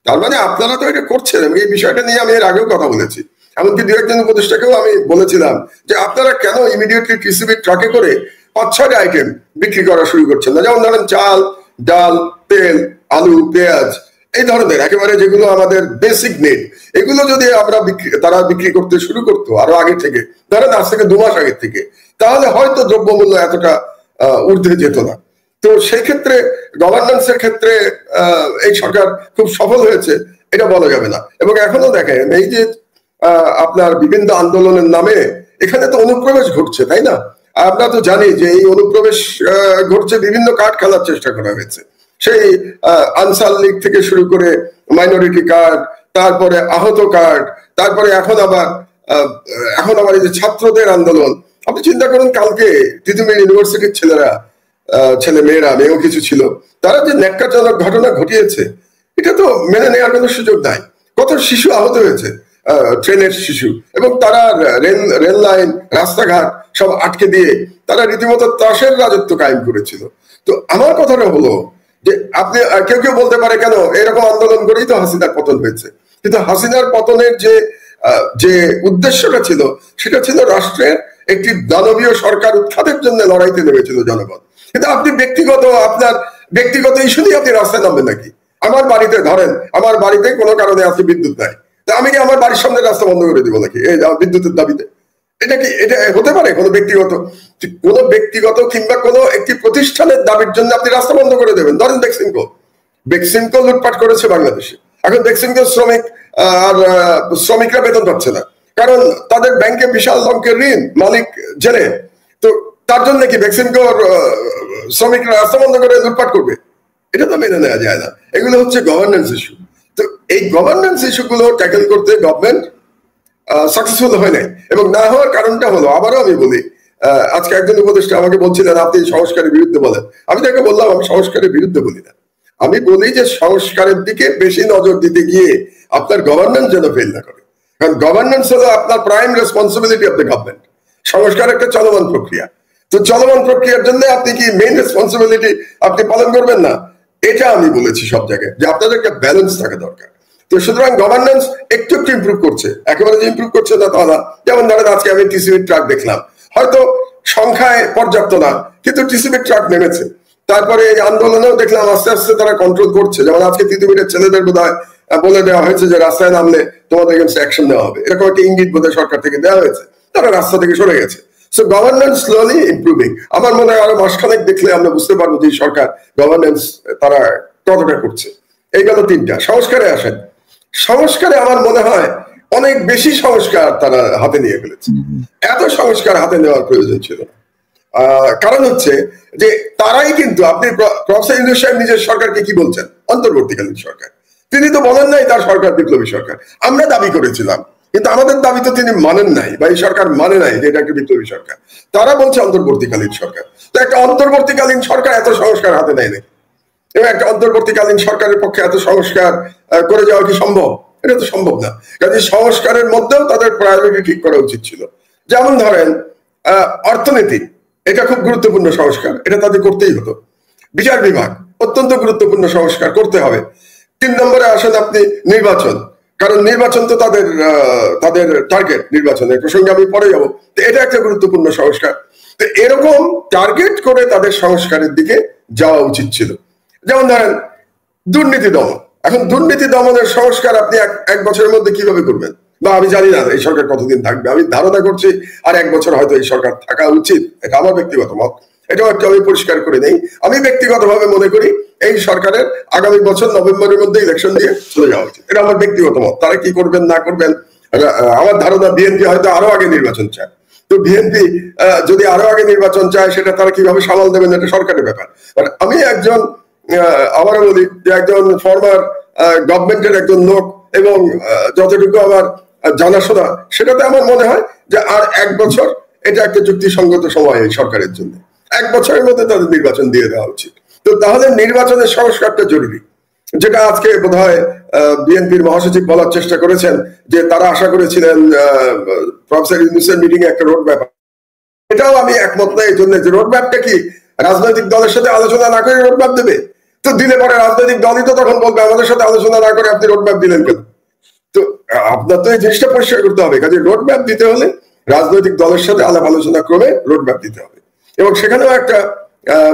তার মানে আপনারা তো এটা করছেন। এবং এই বিষয়টা নিয়ে আমি এর আগেও কথা বলেছি, এমনকি 2-1 উপদেষ্টাকেও আমি বলেছিলাম যে আপনারা কেন ইমিডিয়েটলি টিসিবির ট্রাকে করে 5-6টা আইটেম বিক্রি করা শুরু করছেন না? যেমন ধরেন চাল, ডাল, তেল, আলু, পেঁয়াজ, এই ধরনের একেবারে যেগুলো আমাদের বেসিক নিড, এগুলো যদি আমরা তারা বিক্রি করতে শুরু করতো আরো আগে থেকে, ধরেন আজ থেকে 2 মাস আগে থেকে, তাহলে হয়তো দ্রব্যমূল্য এতটা ঊর্ধ্বে যেত না। তো সেই ক্ষেত্রে গভর্নেন্সের ক্ষেত্রে এই সরকার খুব সফল হয়েছে এটা বলা যাবে না। এবং এখনো দেখেন এই যে আপনার বিভিন্ন আন্দোলনের নামে এখানে তো অনুপ্রবেশ ঘটছে, তাই না? আমরা তো জানি যে এই অনুপ্রবেশ ঘটছে, বিভিন্ন কার্ড খেলার চেষ্টা করা হয়েছে, সেই আনসার লীগ থেকে শুরু করে মাইনরিটি কার্ড, তারপরে আহত কার্ড, তারপরে এখন আবার এই যে ছাত্রদের আন্দোলন। আপনি চিন্তা করুন, কালকে তিতুমির ইউনিভার্সিটির ছেলে মেয়েরা, মেয়েও কিছু ছিল, তারা যে ন্যাক্কারজনক ঘটনা ঘটিয়েছে এটা তো মেনে নেওয়ার কোনো সুযোগ নাই। কত শিশু আহত হয়েছে, ট্রেনের শিশু, এবং তারা রেল লাইন, রাস্তাঘাট সব আটকে দিয়ে তারা রীতিমতো ত্রাসের রাজত্ব কায়েম করেছিল। তো আমার কথাটা হলো যে আপনি কেউ বলতে পারে কেন এরকম আন্দোলন করেই তো হাসিনার পতন হয়েছে, কিন্তু হাসিনার পতনের যে উদ্দেশ্যটা ছিল সেটা ছিল রাষ্ট্রের একটি দানবীয় সরকার উৎখাতের জন্য লড়াইতে নেমেছিল জনগণ। কিন্তু আপনি আপনার ব্যক্তিগত ইস্যু নিয়ে আপনি রাস্তায় নামবেন নাকি? আমার বাড়িতে ধরেন, আমার বাড়িতে কোনো কারণে আজকে বিদ্যুৎ নাই, তা আমি কি আমার বাড়ির সামনে রাস্তা বন্ধ করে দিব নাকি এই বিদ্যুতের দাবিতে? এটা হতে পারে কোনো ব্যক্তিগত কিংবা কোনো একটি প্রতিষ্ঠানের দাবির জন্য আপনি রাস্তা বন্ধ করে দেবেন? ধরেন বেক্সিমকো লুটপাট করেছে বাংলাদেশে, এখন বেক্সিমকো শ্রমিকরা বেতন পাচ্ছে না, কারণ তাদের ব্যাংকে বিশাল অঙ্কের ঋণ, মালিক জেলে। তো তার জন্য কি বেক্সিমকোর শ্রমিকরা রাস্তা বন্ধ করে লুটপাট করবে? এটা তো মেনে নেওয়া যায় না। এগুলো হচ্ছে গভর্নেন্স ইস্যু। তো এই গভর্নেন্স ইস্যুগুলো ট্যাকেল করতে গভর্নমেন্ট সাকসেসফুল হয় নাই, এবং না হওয়ার কারণটা হলো, আবারও আমি বলি, আজকে একজন উপদেষ্টা আমাকে বলছিলেন আপনি সংস্কারের বিরুদ্ধে বলেন। আমি তাকে বললাম আমি সংস্কারের বিরুদ্ধে বলি না, আমি বলি যে সংস্কারের দিকে বেশি নজর দিতে গিয়ে আপনার গভর্নেন্স যেন ফেল না করে, কারণ গভর্নেন্স হলো আপনার prime responsibility of the government. সংস্কার একটা চলমান প্রক্রিয়া, তো চলমান প্রক্রিয়ার জন্য আপনি কি মেইন রেসপন্সিবিলিটি আপনি পালন করবেন না? এটা আমি বলেছি সব জায়গায় যে আপনাদের একটা ব্যালেন্স থাকা দরকার। তো সুতরাং গভর্নেন্স একটু একটু ইমপ্রুভ করছে, একেবারে যে ইমপ্রুভ করছে না তা না। যেমন ধরেন আজকে আমি টিসিবির ট্রাক দেখলাম, হয়তো সংখ্যায় পর্যাপ্ত না, কিন্তু টিসিবির ট্রাক নেমেছে। তারপরে এই আন্দোলনেও দেখলাম আস্তে আস্তে তারা কন্ট্রোল করছে। যেমন আজকে তিতুমিরের ছেলেদের বোধহয় বলে দেওয়া হয়েছে যে রাস্তায় নামলে তোমাদের এগেইনস্ট অ্যাকশন নেওয়া হবে, এরকম একটা ইঙ্গিত বোধহয় সরকার থেকে দেওয়া হয়েছে। তারা রাস্তা থেকে সরে গেছে। So governance slowly improving. আমার মনে হয় আরো মাসখানেক দেখলে আমরা বুঝতে পারবো যে সরকার গভর্নেন্স তারা কতটা করছে। এই গেল তিনটা। সংস্কারে আসেন, সংস্কারে আমার মনে হয় অনেক বেশি সংস্কার তারা হাতে নিয়ে ফেলেছে। এত সংস্কার হাতে নেওয়ার প্রয়োজন ছিল না। কারণ হচ্ছে যে তারাই কিন্তু, আপনি প্রফেসর ইউনূস সাহেব নিজের সরকারকে কি বলছেন? অন্তর্বর্তীকালীন সরকার। তিনি তো বলেন নাই তার সরকার বিপ্লবী সরকার। আমরা দাবি করেছিলাম, কিন্তু আমাদের দাবি তো তিনি মানেন নাই, বা এই সরকার মানে নাই যে এটা একটা বিপ্লবী সরকার। তারা বলছে অন্তর্বর্তীকালীন সরকার। তো একটা অন্তর্বর্তীকালীন সরকার এত সংস্কার হাতে নেয় নাকি? এবং একটা অন্তর্বর্তীকালীন সরকারের পক্ষে এত সংস্কার করে যাওয়া কি সম্ভব? এটা তো সম্ভব না। কাজে সংস্কারের মধ্যেও তাদের প্রায়োরিটি ঠিক করা উচিত ছিল। যেমন ধরেন অর্থনীতি, এটা খুব গুরুত্বপূর্ণ সংস্কার, এটা তাদের করতেই হতো। বিচার বিভাগ অত্যন্ত গুরুত্বপূর্ণ সংস্কার, করতে হবে। 3 নম্বরে আসেন আপনি নির্বাচন, কারণ নির্বাচন তো তাদের টার্গেট, নির্বাচনের প্রসঙ্গে আমি পরে যাবো। তো এটা একটা গুরুত্বপূর্ণ সংস্কার। তো এরকম টার্গেট করে তাদের সংস্কারের দিকে যাওয়া উচিত ছিল। যেমন ধরেন দুর্নীতি দমন। এখন দুর্নীতি দমনের সংস্কার আপনি এক বছরের মধ্যে কিভাবে করবেন? বা আমি জানি না এই সরকার কতদিন থাকবে, আমি ধারণা করছি আর 1 বছর হয়তো এই সরকার থাকা উচিত। এটা আমার ব্যক্তিগত মত, এটাও একটু আমি পরিষ্কার করে নেই। আমি ব্যক্তিগতভাবে মনে করি এই সরকারের আগামী বছর নভেম্বরের মধ্যে ইলেকশন দিয়ে চলে যাওয়া উচিত। এটা আমার ব্যক্তিগত মত। তারা কি করবেন না করবেন, আমার ধারণা বিএনপি হয়তো আরো আগে নির্বাচন চায়। তো বিএনপি যদি আরো আগে নির্বাচন চায়, সেটা তারা কিভাবে সামাল দেবেন এটা সরকারের ব্যাপার। আমি একজন, আবারও বলি যে একজন ফর্মার গভর্নমেন্টের একজন লোক, এবং যতটুকু আমার জানাশোনা, সেটাতে আমার মনে হয় যে আর 1 বছর এটা একটা যুক্তিসঙ্গত সময় এই সরকারের জন্য। 1 বছরের মধ্যে তাদের নির্বাচন দিয়ে দেওয়া উচিত। তো তাহলে নির্বাচনের সংস্কারটা জরুরি, যেটা আজকে বোধহয় বিএনপির মহাসচিব বলার চেষ্টা করেছেন যে তারা আশা করেছিলেন প্রফেসর ইউনূসের মিটিং এ একটা রোড ম্যাপ। এটাও আমি একমত না এই জন্য যে রোড ম্যাপটা কি রাজনৈতিক দলের সাথে আলোচনা না করে রোড ম্যাপ দেবে? তো দিলে পরে রাজনৈতিক দলই তো তখন বলবে আমাদের সাথে আলোচনা না করে আপনি রোড ম্যাপ দিলেন কেন? তো আপনার তো এই জিনিসটা পরিষ্কার করতে হবে। কাজে রোড ম্যাপ দিতে হলে রাজনৈতিক দলের সাথে আলাপ আলোচনা ক্রমে রোড ম্যাপ দিতে হবে। এবং সেখানেও একটা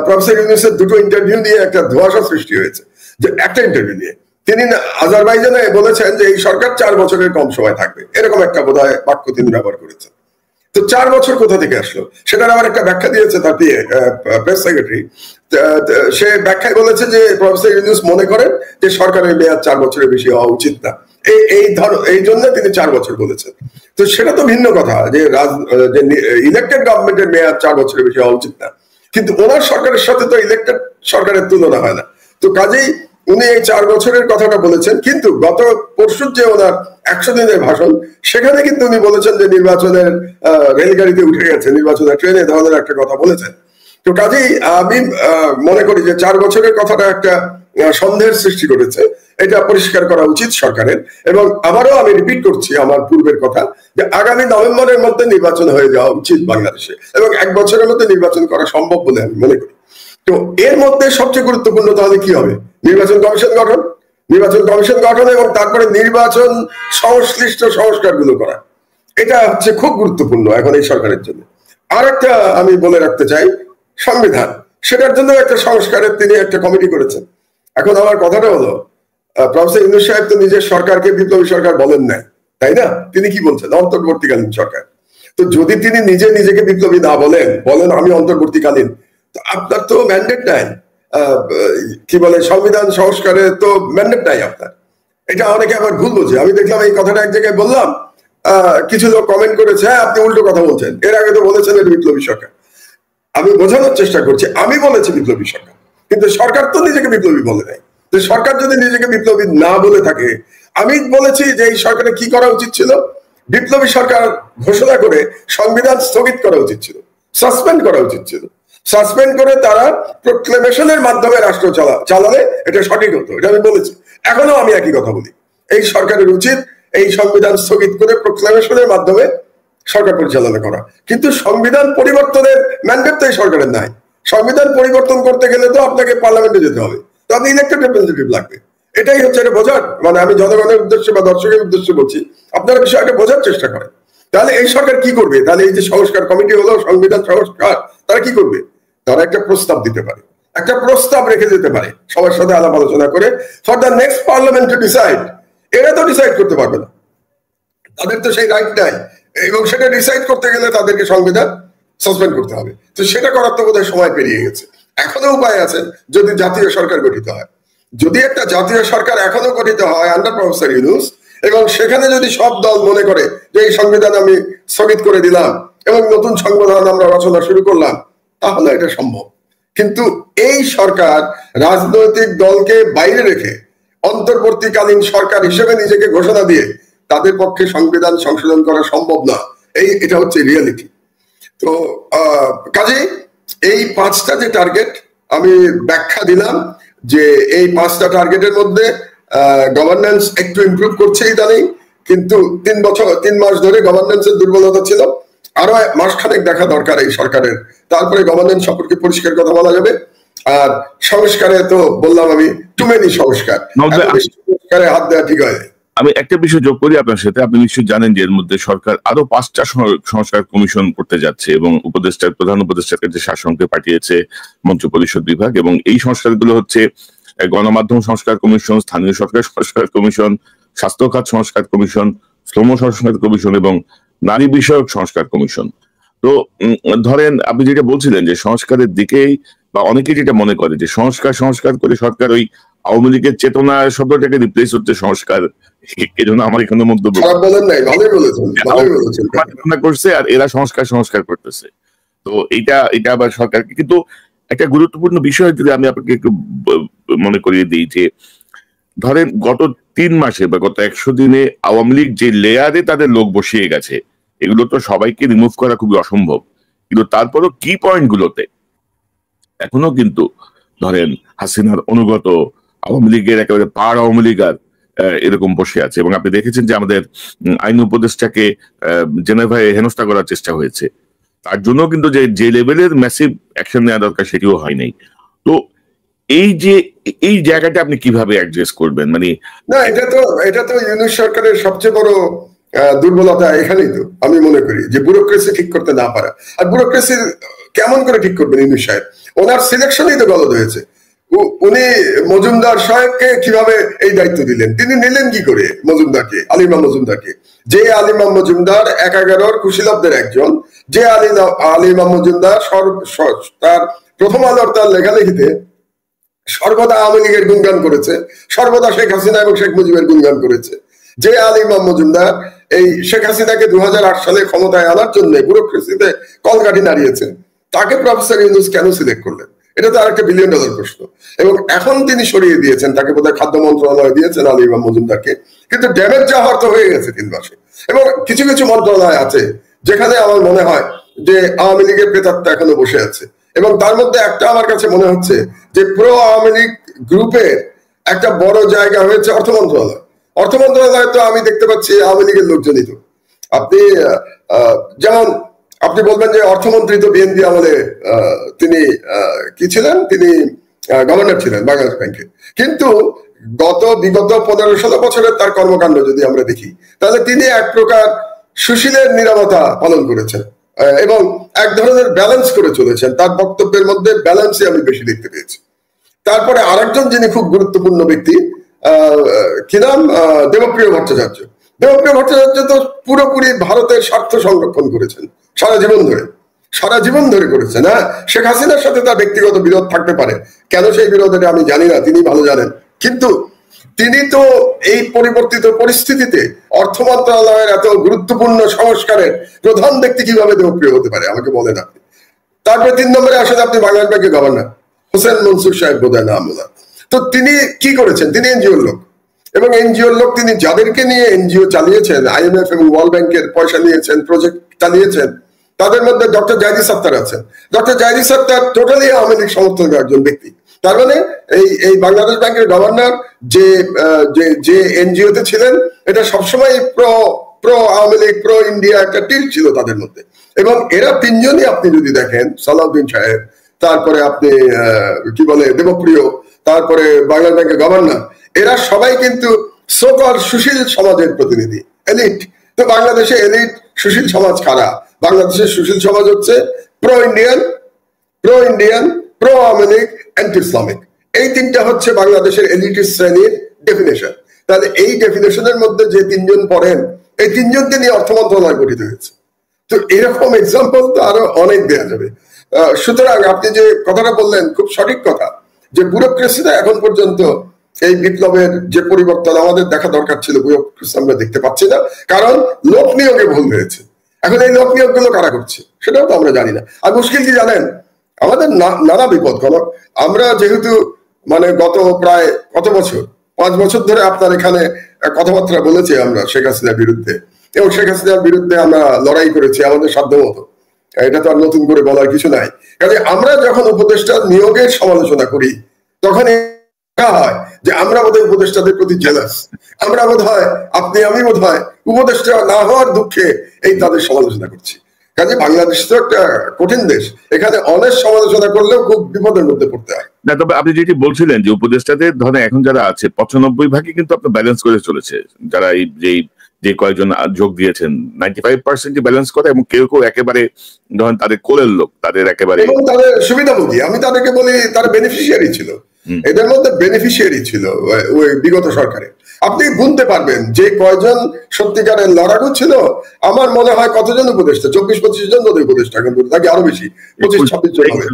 প্রফেসর ইউনূসের 2টো ইন্টারভিউ নিয়ে একটা ধোঁয়াশা সৃষ্টি হয়েছে। যে একটা ইন্টারভিউ নিয়ে তিনি আজারবাইজানে বলেছেন যে এই সরকার 4 বছরের কম সময় থাকবে, এরকম একটা বোধহয় বাক্য তিনি ব্যবহার করেছেন। তো 4 বছর কোথা থেকে আসলো? সেটার আবার একটা ব্যাখ্যা দিয়েছে তার প্রেস সেক্রেটারি। সে ব্যাখ্যায় বলেছে যে প্রফেসর ইউনূস মনে করেন যে সরকারের মেয়াদ 4 বছরের বেশি হওয়া উচিত না, এই জন্য তিনি 4 বছর বলেছেন। তো সেটা তো ভিন্ন কথা যে ইলেক্টেড গভর্নমেন্টের মেয়াদ 4 বছরের বেশি হওয়া উচিত না, কিন্তু ওনার সরকারের সাথে তো ইলেক্টেড সরকারের তুলনা হয় না। তো কাজেই উনি এই 4 বছরের কথাটা বলেছেন। কিন্তু গত পরশুর যে ওনার 100 দিনের ভাষণ, সেখানে কিন্তু উনি বলেছেন যে নির্বাচনের রেলগাড়িতে উঠে গেছে, নির্বাচনের ট্রেনে ধরনের একটা কথা বলেছেন। তো কাজেই আমি মনে করি যে 4 বছরের কথাটা একটা সন্দেহের সৃষ্টি করেছে। এটা পরিষ্কার করা উচিত সরকারের। এবং আবারও আমি রিপিট করছি আমার পূর্বের কথা যে আগামী নভেম্বরের মধ্যে নির্বাচন হয়ে যাওয়া উচিত বাংলাদেশে, এবং 1 বছরের মধ্যে নির্বাচন করা সম্ভব বলে আমি মনে করি। তো এর মধ্যে সবচেয়ে গুরুত্বপূর্ণ তাহলে কি হবে? নির্বাচন কমিশন গঠন, এবং তারপরে নির্বাচন সংশ্লিষ্ট সংস্কারগুলো করা। এটা হচ্ছে খুব গুরুত্বপূর্ণ এখন এই সরকারের জন্য। আর একটা আমি বলে রাখতে চাই, সংবিধান, সেটার জন্য একটা সংস্কারের তিনি একটা কমিটি করেছেন। এখন আমার কথাটা হলো, প্রফেসর ইউনূস সাহেব তো নিজের সরকারকে বিপ্লবী সরকার বলেন নাই, তাই না? তিনি কি বলছেন? অন্তর্বর্তীকালীন সরকার। তো যদি তিনি নিজেকে বিপ্লবী না বলেন আমি অন্তর্বর্তীকালীন, তো আপনার তো ম্যান্ডেট নাই। কি বলে, সংবিধান সংস্কারে তো ম্যান্ডেট নাই আপনার। এটা অনেকে আবার ভুল বোঝে। আমি দেখলাম এই কথাটা এক জায়গায় বললাম, কিছু লোক কমেন্ট করেছে হ্যাঁ আপনি উল্টো কথা বলছেন, এর আগে তো বলেছেন এটা বিপ্লবী সরকার। আমি বোঝানোর চেষ্টা করছি, আমি বলেছি বিপ্লবী সরকার, কিন্তু সরকার তো নিজেকে বিপ্লবী বলে নাই। তো সরকার যদি নিজেকে বিপ্লবী না বলে থাকে, আমি বলেছি যে এই সরকারের কি করা উচিত ছিল, বিপ্লবী সরকার ঘোষণা করে সংবিধান স্থগিত করা উচিত ছিল, সাসপেন্ড করা উচিত ছিল। সাসপেন্ড করে তারা প্রোক্লেমেশনের মাধ্যমে রাষ্ট্র চালালে এটা সঠিক হতো, এটা আমি বলেছি। এখনো আমি একই কথা বলি, এই সরকারের উচিত এই সংবিধান স্থগিত করে প্রোক্লেমেশনের মাধ্যমে সরকার পরিচালনা করা। কিন্তু সংবিধান পরিবর্তনের ম্যান্ডেট তো এই সরকারের নাই। সংবিধান পরিবর্তন করতে গেলে তো আপনাকে পার্লামেন্টে যেতে হবে, তো আপনি ইলেক্টেড রিপ্রেজেন্টেটিভ লাগবে। এটাই হচ্ছে এটা বোঝার, মানে আমি জনগণের উদ্দেশ্যে বা দর্শকের উদ্দেশ্যে বলছি, আপনারা বিষয়টা বোঝার চেষ্টা করেন। তাহলে এই সরকার কি করবে? তাহলে এই যে সংস্কার কমিটি হলো সংবিধান সংস্কার, তারা কি করবে? তারা একটা প্রস্তাব দিতে পারে, একটা প্রস্তাব রেখে যেতে পারে সবার সাথে আলাপ আলোচনা করে, for the next parliament to decide. এরা তো ডিসাইড করতে পারবে না, তাদের তো সেই রাইট নাই, এবং সেটা ডিসাইড করতে গেলে তাদেরকে সংবিধান সাসপেন্ড করতে হবে। তো সেটা করার তো বোধহয় সময় পেরিয়ে গেছে। এখনো উপায় আছে, যদি জাতীয় সরকার গঠিত হয়, যদি একটা জাতীয় সরকার এখনো গঠিত হয় আন্ডার প্রফেসর ইউনূস, এবং সেখানে যদি সব দল মনে করে যে এই সংবিধান আমি স্থগিত করে দিলাম এবং নতুন সংবিধান আমরা রচনা শুরু করলাম, তাহলে এটা সম্ভব। কিন্তু এই সরকার রাজনৈতিক দলকে বাইরে রেখে অন্তর্বর্তীকালীন সরকার হিসেবে নিজেকে ঘোষণা দিয়ে তাদের পক্ষে সংবিধান সংশোধন করা সম্ভব না। এটা হচ্ছে রিয়েলিটি। তো কাজেই এই 5টা যে টার্গেট আমি ব্যাখ্যা দিলাম, যে এই 5টা টার্গেটের মধ্যে গভর্নেন্স একটু ইমপ্রুভ করছে ইদানিং, কিন্তু 3 মাস ধরে গভর্নেন্সের দুর্বলতা ছিল, আরো মাসখানেক দেখা দরকার এই সরকারের, তারপরে গভর্নেন্স সম্পর্কে পরিষ্কার কথা বলা যাবে। আর সংস্কারে তো বললাম আমি, টু মেনি সংস্কারে হাত দেওয়া ঠিক হয়। আমি একটা বিষয় যোগ করি আপনার সাথে। আপনি নিশ্চয়ই জানেন যে এর মধ্যে সরকার আরো 5টা সংস্কার কমিশন করতে যাচ্ছে, এবং প্রধান উপদেষ্টার কাছে শাসনকে পাঠিয়েছে মন্ত্রী পরিষদ বিভাগ। এবং এই সংস্কারগুলো হচ্ছে গণমাধ্যম সংস্কার কমিশন, স্থানীয় সরকার সংস্কার কমিশন, স্বাস্থ্য খাত সংস্কার কমিশন, শ্রম সংস্কার কমিশন এবং নারী বিষয়ক সংস্কার কমিশন। তো ধরেন আপনি যেটা বলছিলেন যে সংস্কারের দিকেই, বা অনেকেই যেটা মনে করে যে সংস্কার করে সরকার ওই আওয়ামী লীগের চেতনা শব্দটাকে রিপ্লেস হচ্ছে সংস্কার। এজন্য আমার এখানে মন্তব্য করছে, আর এরা সংস্কার করতেছে। তো এটা আবার সরকারকে, কিন্তু একটা গুরুত্বপূর্ণ বিষয় যদি আমি আপনাকে একটু মনে করিয়ে দিই, যে ধরেন গত 3 মাসে বা গত 100 দিনে আওয়ামী লীগ যে লেয়ারে তাদের লোক বসিয়ে গেছে, এগুলো তো সবাইকে রিমুভ করা খুবই অসম্ভব। কিন্তু তারপরও কি পয়েন্ট গুলোতে এখনো কিন্তু ধরেন হাসিনার অনুগত আওয়ামী লীগের একেবারে পাড় আওয়ামী লীগ আর এরকম বসে আছে। এবং আপনি দেখেছেন যে আমাদের আইন উপদেষ্টাকে জেনেভায় হেনস্থা করার চেষ্টা হয়েছে, তার জন্য কিন্তু যে লেভেলের ম্যাসিভ অ্যাকশন নেওয়া দরকার সেটিও হয় নাই। তো এই জায়গাটা আপনি কিভাবে অ্যাডজাস্ট করবেন? মানে না, এটা তো ইউনূস সরকারের সবচেয়ে বড় দুর্বলতা এখানেই তো আমি মনে করি, যে ব্যুরোক্রেসি ঠিক করতে না পারা। আর ব্যুরোক্রেসি কেমন করে ঠিক করবেন ইউনূস সাহেব? ওনার সিলেকশনই তো গলদ হয়েছে। উনি মজুমদার সাহেবকে কিভাবে এই দায়িত্ব দিলেন? তিনি নিলেন কি করে মজুমদারকে, আলিমা মজুমদারকে? যে আলিমা মজুমদার 11 কুশীলবদের একজন, যে আলিমা মজুমদার তার প্রথম আলোর তার লেখালেখিতে সর্বদা আওয়ামী লীগের গুণগান করেছে, সর্বদা শেখ হাসিনা এবং শেখ মুজিবের গুণগান করেছে। যে আলিমা মজুমদার এই শেখ হাসিনাকে 2008 সালে ক্ষমতায় আনার জন্য ব্যুরোক্রেসিতে কলকাঠি নাড়িয়েছেন, তাকে প্রফেসর ইউনূস কেন সিলেক্ট করলেন? এটা তো আরেকটা $1 বিলিয়ন প্রশ্ন। এবং এখন তিনি সরিয়ে দিয়েছেন, তাকে বোধহয় খাদ্য মন্ত্রণালয় দিয়েছেন আলিমা মজুমদারকে, কিন্তু ড্যামেজ যা হওয়ার তো হয়ে গেছে 3 মাসে। এবং কিছু কিছু মন্ত্রণালয় আছে যেখানে আমার মনে হয় যে আওয়ামী লীগের প্রেতাত্মা এখনো বসে আছে। এবং তার মধ্যে একটা আমার কাছে মনে হচ্ছে যে প্রো আওয়ামী লীগ গ্রুপের একটা বড় জায়গা হয়েছে অর্থ মন্ত্রণালয়। অর্থ মন্ত্রণালয় তো আমি দেখতে পাচ্ছি আওয়ামী লীগের লোকজনই তো। আপনি যেমন আপনি বলবেন যে অর্থমন্ত্রী তো বিএনপি আমলে তিনি কি ছিলেন, তিনি গভর্নর ছিলেন বাংলাদেশ ব্যাংকে, কিন্তু বিগত 15-16 বছরের তার কর্মকাণ্ড যদি আমরা দেখি, তাহলে তিনি এক প্রকার সুশীলের নিরাপত্তা পালন করেছেন এবং এক ধরনের ব্যালেন্স করে চলেছেন। তার বক্তব্যের মধ্যে ব্যালেন্সই আমি বেশি দেখতে পেয়েছি। তারপরে আরেকজন যিনি খুব গুরুত্বপূর্ণ ব্যক্তি, কি নাম, দেবপ্রিয় ভট্টাচার্য। দেবপ্রিয় ভট্টাচার্য তো পুরোপুরি ভারতের স্বার্থ সংরক্ষণ করেছেন সারা জীবন ধরে করেছেন। হ্যাঁ, শেখ হাসিনার সাথে তার ব্যক্তিগত বিরোধ থাকতে পারে, কেন সেই বিরোধটা আমি জানি না, তিনি ভালো জানেন। কিন্তু তিনি তো এই পরিবর্তিত পরিস্থিতিতে অর্থ মন্ত্রণালয়ের এত গুরুত্বপূর্ণ সংস্কারের প্রধান ব্যক্তি কিভাবে দেবপ্রিয় হতে পারে আমাকে বলেন আপনি। তারপরে 3 নম্বরে আসেন আপনি বাংলাদেশ ব্যাংকের গভর্নর হোসেন মনসুর সাহেব, বোধহয় নাম ওনার। তো তিনি কি করেছেন? তিনি এনজিওর লোক, এবং এনজিওর লোক তিনি যাদেরকে নিয়ে এনজিও চালিয়েছেন, IMF এবং ওয়ার্ল্ড ব্যাংকের পয়সা নিয়েছেন, প্রজেক্ট চালিয়েছেন, তাদের মধ্যে ডক্টর জাহিদি সাত্তার আছেন। ডক্টর জাহিদি সাত্তার টোটালি আওয়ামী লীগ সমর্থক একজন ব্যক্তি। তার মানে এই বাংলাদেশ ব্যাংকের গভর্নর যে এনজিওতে ছিলেন, এটা সবসময় pro Awami League, pro India একটা টিল ছিল তাদের মধ্যে। এবং এরা তিনজনই আপনি যদি দেখেন, সালাউদ্দিন সাহেব, তারপরে আপনি কি বলে দেবপ্রিয়, তারপরে বাংলাদেশ ব্যাংকের গভর্নর, এরা সবাই কিন্তু সোকল সুশীল সমাজের প্রতিনিধি, এলিট। তো বাংলাদেশে এলিট সুশীল সমাজ কারা? বাংলাদেশের সুশীল সমাজ হচ্ছে pro Indian, pro Awami League, anti Islamic. এই তিনটা হচ্ছে বাংলাদেশের এলিটিস শ্রেণীর ডেফিনেশন। তাহলে এই ডেফিনেশনের মধ্যে যে তিনজন পড়েন, এই তিনজনকে নিয়ে অর্থ মন্ত্রণালয় গঠিত হয়েছে। তো এরকম এক্সাম্পল তো আরো অনেক দেওয়া যাবে। সুতরাং আপনি যে কথাটা বললেন খুব সঠিক কথা, যে ব্যুরোক্রেসিটা এখন পর্যন্ত এই বিপ্লবের যে পরিবর্তন আমাদের দেখা দরকার ছিল, ব্যুরোক্রেসি আমরা দেখতে পাচ্ছি না, কারণ লোক নিয়োগে ভুল হয়েছে। এখন এই লোক নিয়োগ গুলো কারা করছে সেটাও তো আমরা জানি না। আর মুশকিল কি জানেন, আমাদের নানা বিপদ। কারণ আমরা যেহেতু মানে গত প্রায় কত বছর, 5 বছর ধরে আপনার এখানে কথাবার্তা বলেছি আমরা শেখ হাসিনার বিরুদ্ধে, এবং শেখ হাসিনার বিরুদ্ধে আমরা লড়াই করেছি আমাদের সাধ্য মতো। এটা তো আর নতুন করে বলার কিছু নাই। কাজে আমরা যখন উপদেষ্টা নিয়োগের সমালোচনা করি, তখন হয় যে আমরা বোধহয় উপদেষ্টাদের প্রতি জেলাস, আমরা বোধ হয়, আপনি আমি বোধ হয় উপদেষ্টা না হওয়ার দুঃখে এই তাদের সমালোচনা করছি। কাজে বাংলাদেশ তো একটা কঠিন দেশ, এখানে অনেক সমালোচনা করলেও খুব বিপদের মধ্যে পড়তে হয়। না, তবে আপনি যেটি বলছিলেন যে উপদেষ্টাদের ধরেন এখন যারা আছে 95 কিন্তু আপনার ব্যালেন্স করে চলেছে, যারা এই যে কয়েকজন যোগ দিয়েছেন 95% ব্যালেন্স করে, এবং কেউ কেউ একেবারে ধরেন তাদের কোলের লোক, তাদের একেবারে এবং তাদের সুবিধাভোগী। আমি তাদেরকে বলি তারা বেনিফিশিয়ারি ছিল, এদের মধ্যে বেনিফিশিয়ারি ছিল ওই বিগত সরকারে। আপনি গুনতে পারবেন যে কয়জন সত্যিকারের লড়াকু ছিল। আমার মনে হয় কতজন উপদেষ্টা, 24-25 জন বোধহয় উপদেষ্টা, কিন্তু নাকি আরো বেশি, 25-26 জন হবে,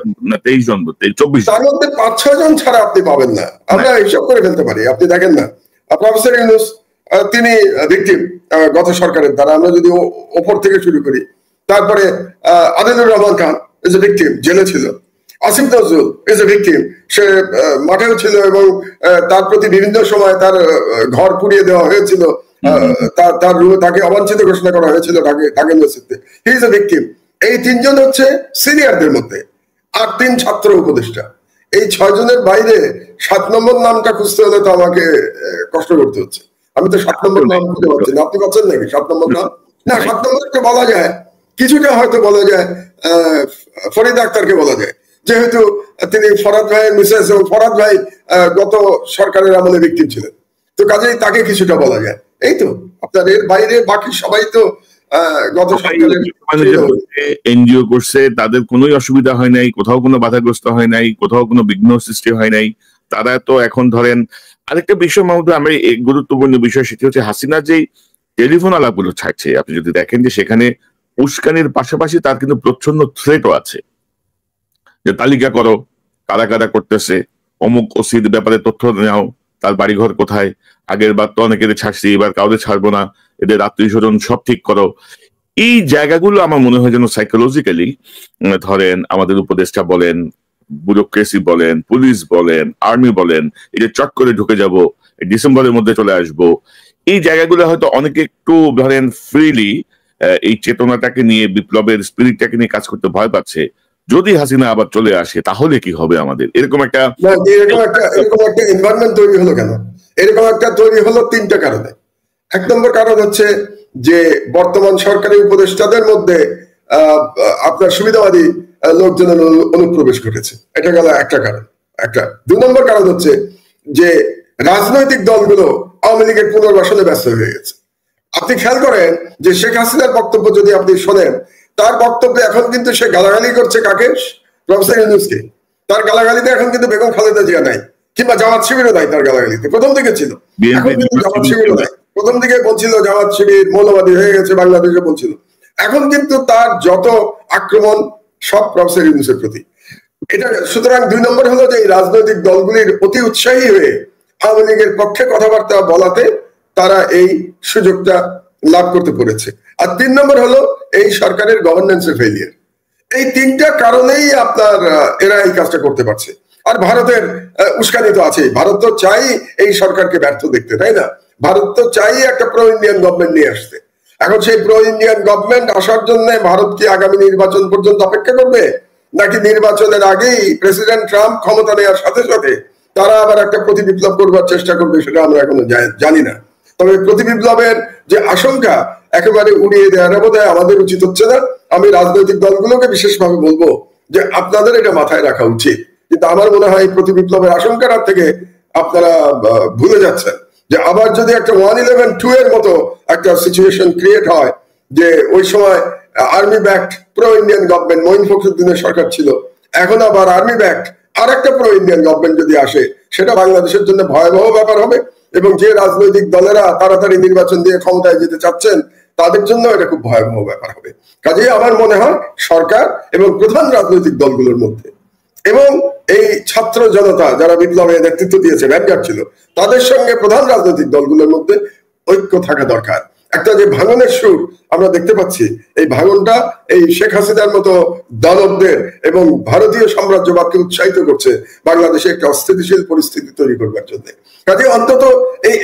23 জন, 24। তার মধ্যে 5-6 জন ছাড়া আপনি পাবেন না। আমরা হিসাব করে ফেলতে পারি। আপনি দেখেন না, প্রফেসর ইউনূস তিনি ভিকটিম গত সরকারের দ্বারা, আমরা যদি ওপর থেকে শুরু করি। তারপরে Adilur Rahman Khan is a victim, জেলে ছিল। Asif Nazrul is a victim, সে মাঠেও ছিল, এবং তার প্রতি বিভিন্ন সময় তার ঘর পুড়িয়ে দেওয়া হয়েছিল, তার তাকে অবাঞ্ছিত ঘোষণা করা হয়েছিল ঢাকা ইউনিভার্সিটিতে। He is a victim. এই 3 জন হচ্ছে সিনিয়রদের মধ্যে, আর 3 ছাত্র উপদেষ্টা। এই 6 জনের বাইরে 7 নম্বর নামটা খুঁজতে হলে তো আমাকে কষ্ট করতে হচ্ছে। আমি তো 7 নম্বর নাম খুঁজে পাচ্ছি না। আপনি পাচ্ছেন নাকি 7 নম্বর নাম? না, 7 নম্বরকে বলা যায়, কিছুটা হয়তো বলা যায় ফরিদ আক্তারকে বলা যায়, যেহেতু তিনি ফরাদ ভাইয়ের মিসেস, এবং ফরাদ ভাই গত সরকারের আমলে ভিকটিম ছিলেন, তো কাজেই তাকে কিছুটা বলা যায়। এই তো, আপনার এর বাইরে বাকি সবাই তো গত সরকারের এনজিও করছে, তাদের কোনো অসুবিধা হয় নাই, কোথাও কোনো বাধাগ্রস্ত হয় নাই, কোথাও কোনো বিঘ্ন সৃষ্টি হয় নাই। তারা তো এখন ধরেন আরেকটা বিষয় মধ্যে আমরা গুরুত্বপূর্ণ বিষয়, সেটি হচ্ছে হাসিনা যেই টেলিফোন আলাপগুলো ছাড়ছে, আপনি যদি দেখেন যে সেখানে উস্কানির পাশাপাশি তার কিন্তু প্রচ্ছন্ন থ্রেটও আছে, যে তালিকা করো কারা কারা করতেছে, অমুক ওসির ব্যাপারে তথ্য নাও, তার বাড়িঘর কোথায়, আগের বার তো অনেকের ছাড়ছি, এবার কাউকে ছাড়বো না, এদের আত্মীয় স্বজন সব ঠিক করো। এই জায়গাগুলো আমার মনে হয় যেন সাইকোলজিক্যালি ধরেন আমাদের উপদেষ্টা বলেন, ব্যুরোক্রেসি বলেন, পুলিশ বলেন, আর্মি বলেন, এই যে চট করে ঢুকে যাব, ডিসেম্বরের মধ্যে চলে আসব, এই জায়গাগুলো হয়তো অনেকে একটু ধরেন ফ্রিলি এই চেতনাটাকে নিয়ে, বিপ্লবের স্পিরিটটাকে নিয়ে কাজ করতে ভয় পাচ্ছে। যদি হাসিনা আবার চলে আসে তাহলে কি হবে আমাদের? এরকম একটা এনভায়রনমেন্ট তৈরি হলো কেন? এরকম একটা তৈরি হলো 3টা কারণে। 1 নম্বর কারণ হচ্ছে যে বর্তমান সরকারি উপদেষ্টাদের মধ্যে আপনার সুবিধাবাদী লোকজনের অনুপ্রবেশ ঘটেছে, এটা গেল একটা কারণ। 2 নম্বর কারণ হচ্ছে যে রাজনৈতিক দলগুলো আওয়ামী লীগের পুনর্বাসনে ব্যস্ত হয়ে গেছে। আপনি খেয়াল করেন যে শেখ হাসিনার বক্তব্য যদি আপনি শোনেন, তার বক্তব্যে এখন কিন্তু সে গালাগালি করছে কাকে? প্রফেসর ইউনূসকে। তার গালাগালিতে এখন কিন্তু বেগম খালেদা জিয়া নাই, কিংবা জামাত শিবিরও নাই তার গালাগালিতে। প্রথম দিকে ছিল, এখন কিন্তু জামাত শিবিরও নাই। প্রথম দিকে বলছিল জামাত শিবির মৌলবাদী হয়ে গেছে বাংলাদেশে বলছিল, এখন কিন্তু তার যত আক্রমণ সব প্রফেসর ইউনূসের প্রতি। এটা সুতরাং 2 নম্বর হলো যে এই রাজনৈতিক দলগুলির অতি উৎসাহী হয়ে আওয়ামী লীগের পক্ষে কথাবার্তা বলাতে তারা এই সুযোগটা লাভ করতে পেরেছে। আর 3 নম্বর হলো এই সরকারের গভর্নেন্সের ফেলিয়ার। এই 3টা কারণেই আপনার এরা এই কাজটা করতে পারছে। আর ভারতের উস্কানি তো আছে। ভারত তো চাই এই সরকারকে ব্যর্থ দেখতে, তাই না? ভারত তো চাই একটা প্রো ইন্ডিয়ান গভর্নমেন্ট নিয়ে আসতে। এখন সেই প্রো ইন্ডিয়ান গভর্নমেন্ট আসার জন্য ভারত কি আগামী নির্বাচন পর্যন্ত অপেক্ষা করবে, নাকি নির্বাচনের আগেই প্রেসিডেন্ট ট্রাম্প ক্ষমতা নেওয়ার সাথে সাথে তারা আবার একটা প্রতিবিপ্লব করবার চেষ্টা করবে, সেটা আমরা এখনো জানি না। তবে প্রতিবিপ্লবের যে আশঙ্কা একেবারে উড়িয়ে দেওয়ার বোধহয় আমাদের উচিত হচ্ছে না। আমি রাজনৈতিক দলগুলোকে বিশেষভাবে বলবো যে আপনাদের এটা মাথায় রাখা উচিত। কিন্তু আমার মনে হয় প্রতিবিপ্লবের আশঙ্কার থেকে আপনারা ভুলে যাচ্ছেন যে আবার যদি একটা 1-11-2 এর মতো একটা সিচুয়েশন ক্রিয়েট হয়, যে ওই সময় army backed pro Indian government, Moeen ফখরুদ্দিনের সরকার ছিল, এখন আবার আর্মি ব্যাকড আর একটা প্রো ইন্ডিয়ান গভর্নমেন্ট যদি আসে, সেটা বাংলাদেশের জন্য ভয়াবহ ব্যাপার হবে। এবং যে রাজনৈতিক দলেরা তাড়াতাড়ি নির্বাচন দিয়ে ক্ষমতায় যেতে চাচ্ছেন, তাদের জন্য এটা খুব ভয়াবহ ব্যাপার হবে। কাজেই আমার মনে হয় সরকার এবং প্রধান রাজনৈতিক দলগুলোর মধ্যে এবং এই ছাত্র জনতা যারা বিপ্লবে নেতৃত্ব দিয়েছে, ভ্যানগার্ড ছিল, তাদের সঙ্গে প্রধান রাজনৈতিক দলগুলোর মধ্যে ঐক্য থাকা দরকার। একটা যে ভাঙনের সুর আমরা দেখতে পাচ্ছি, এই ভাঙনটা এই শেখ হাসিনার মতো দানবদের এবং ভারতীয় সাম্রাজ্যবাদকে উৎসাহিত করছে বাংলাদেশে একটা অস্থিতিশীল পরিস্থিতি তৈরি করবার জন্য। কাজে অন্তত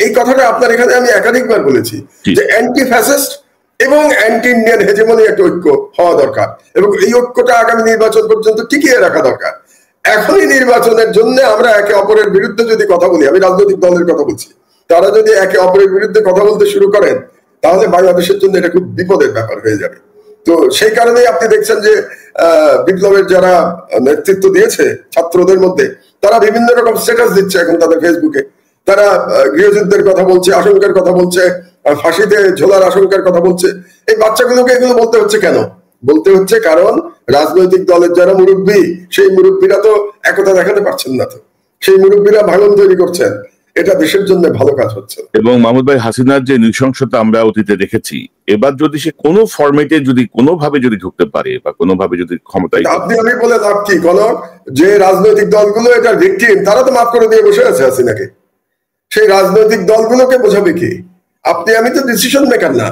এই কথাটা আপনার এখানে আমি একাধিকবার বলেছি যে অ্যান্টি ফ্যাসিস্ট এবং অ্যান্টি ইন্ডিয়ান হেজেমনি একটা ঐক্য হওয়া দরকার, এবং এই ঐক্যটা আগামী নির্বাচন পর্যন্ত টিকিয়ে রাখা দরকার। এখনই নির্বাচনের জন্য আমরা একে অপরের বিরুদ্ধে যদি কথা বলি, আমি রাজনৈতিক দলের কথা বলছি, তারা যদি একে অপরের বিরুদ্ধে কথা বলতে শুরু করেন, তাহলে বাংলাদেশের জন্য এটা খুব বিপদের ব্যাপার হয়ে যাবে। তো সেই কারণেই আপনি দেখছেন যে বিপ্লবের যারা নেতৃত্ব দিয়েছে ছাত্রদের মধ্যে, তারা বিভিন্ন রকম স্ট্যাটাস দিচ্ছে এখন তাদের ফেসবুকে। তারা গৃহযুদ্ধের কথা বলছে, আশঙ্কার কথা বলছে, ফাঁসিতে ঝোলার আশঙ্কার কথা বলছে। এই বাচ্চাগুলোকে এগুলো বলতে হচ্ছে কেন? বলতে হচ্ছে কারণ রাজনৈতিক দলের যারা মুরব্বী, সেই মুরব্বীরা তো একতা দেখাতে পারছেন না। তো সেই মুরব্বীরা ভাঙন তৈরি করছেন, এটা দেশের জন্য ভালো কাজ হচ্ছে। এবং মাহমুদ ভাই, হাসিনার যে নৃশংসতা আমরা অতীতে দেখেছি, এবার যদি সে কোনো ফরম্যাটে যদি কোনোভাবে যদি ঢুকতে পারে বা কোনোভাবে যদি ক্ষমতায়, আপনি আমি বলে লাভ কি? কোন যে রাজনৈতিক দলগুলো এটা ভিকটিম, তারা তো মাফ করে দিয়ে বসে আছে হাসিনাকে। সেই রাজনৈতিক দলগুলোকে বোঝাবে কি? আপনি আমি তো ডিসিশন মেকার না।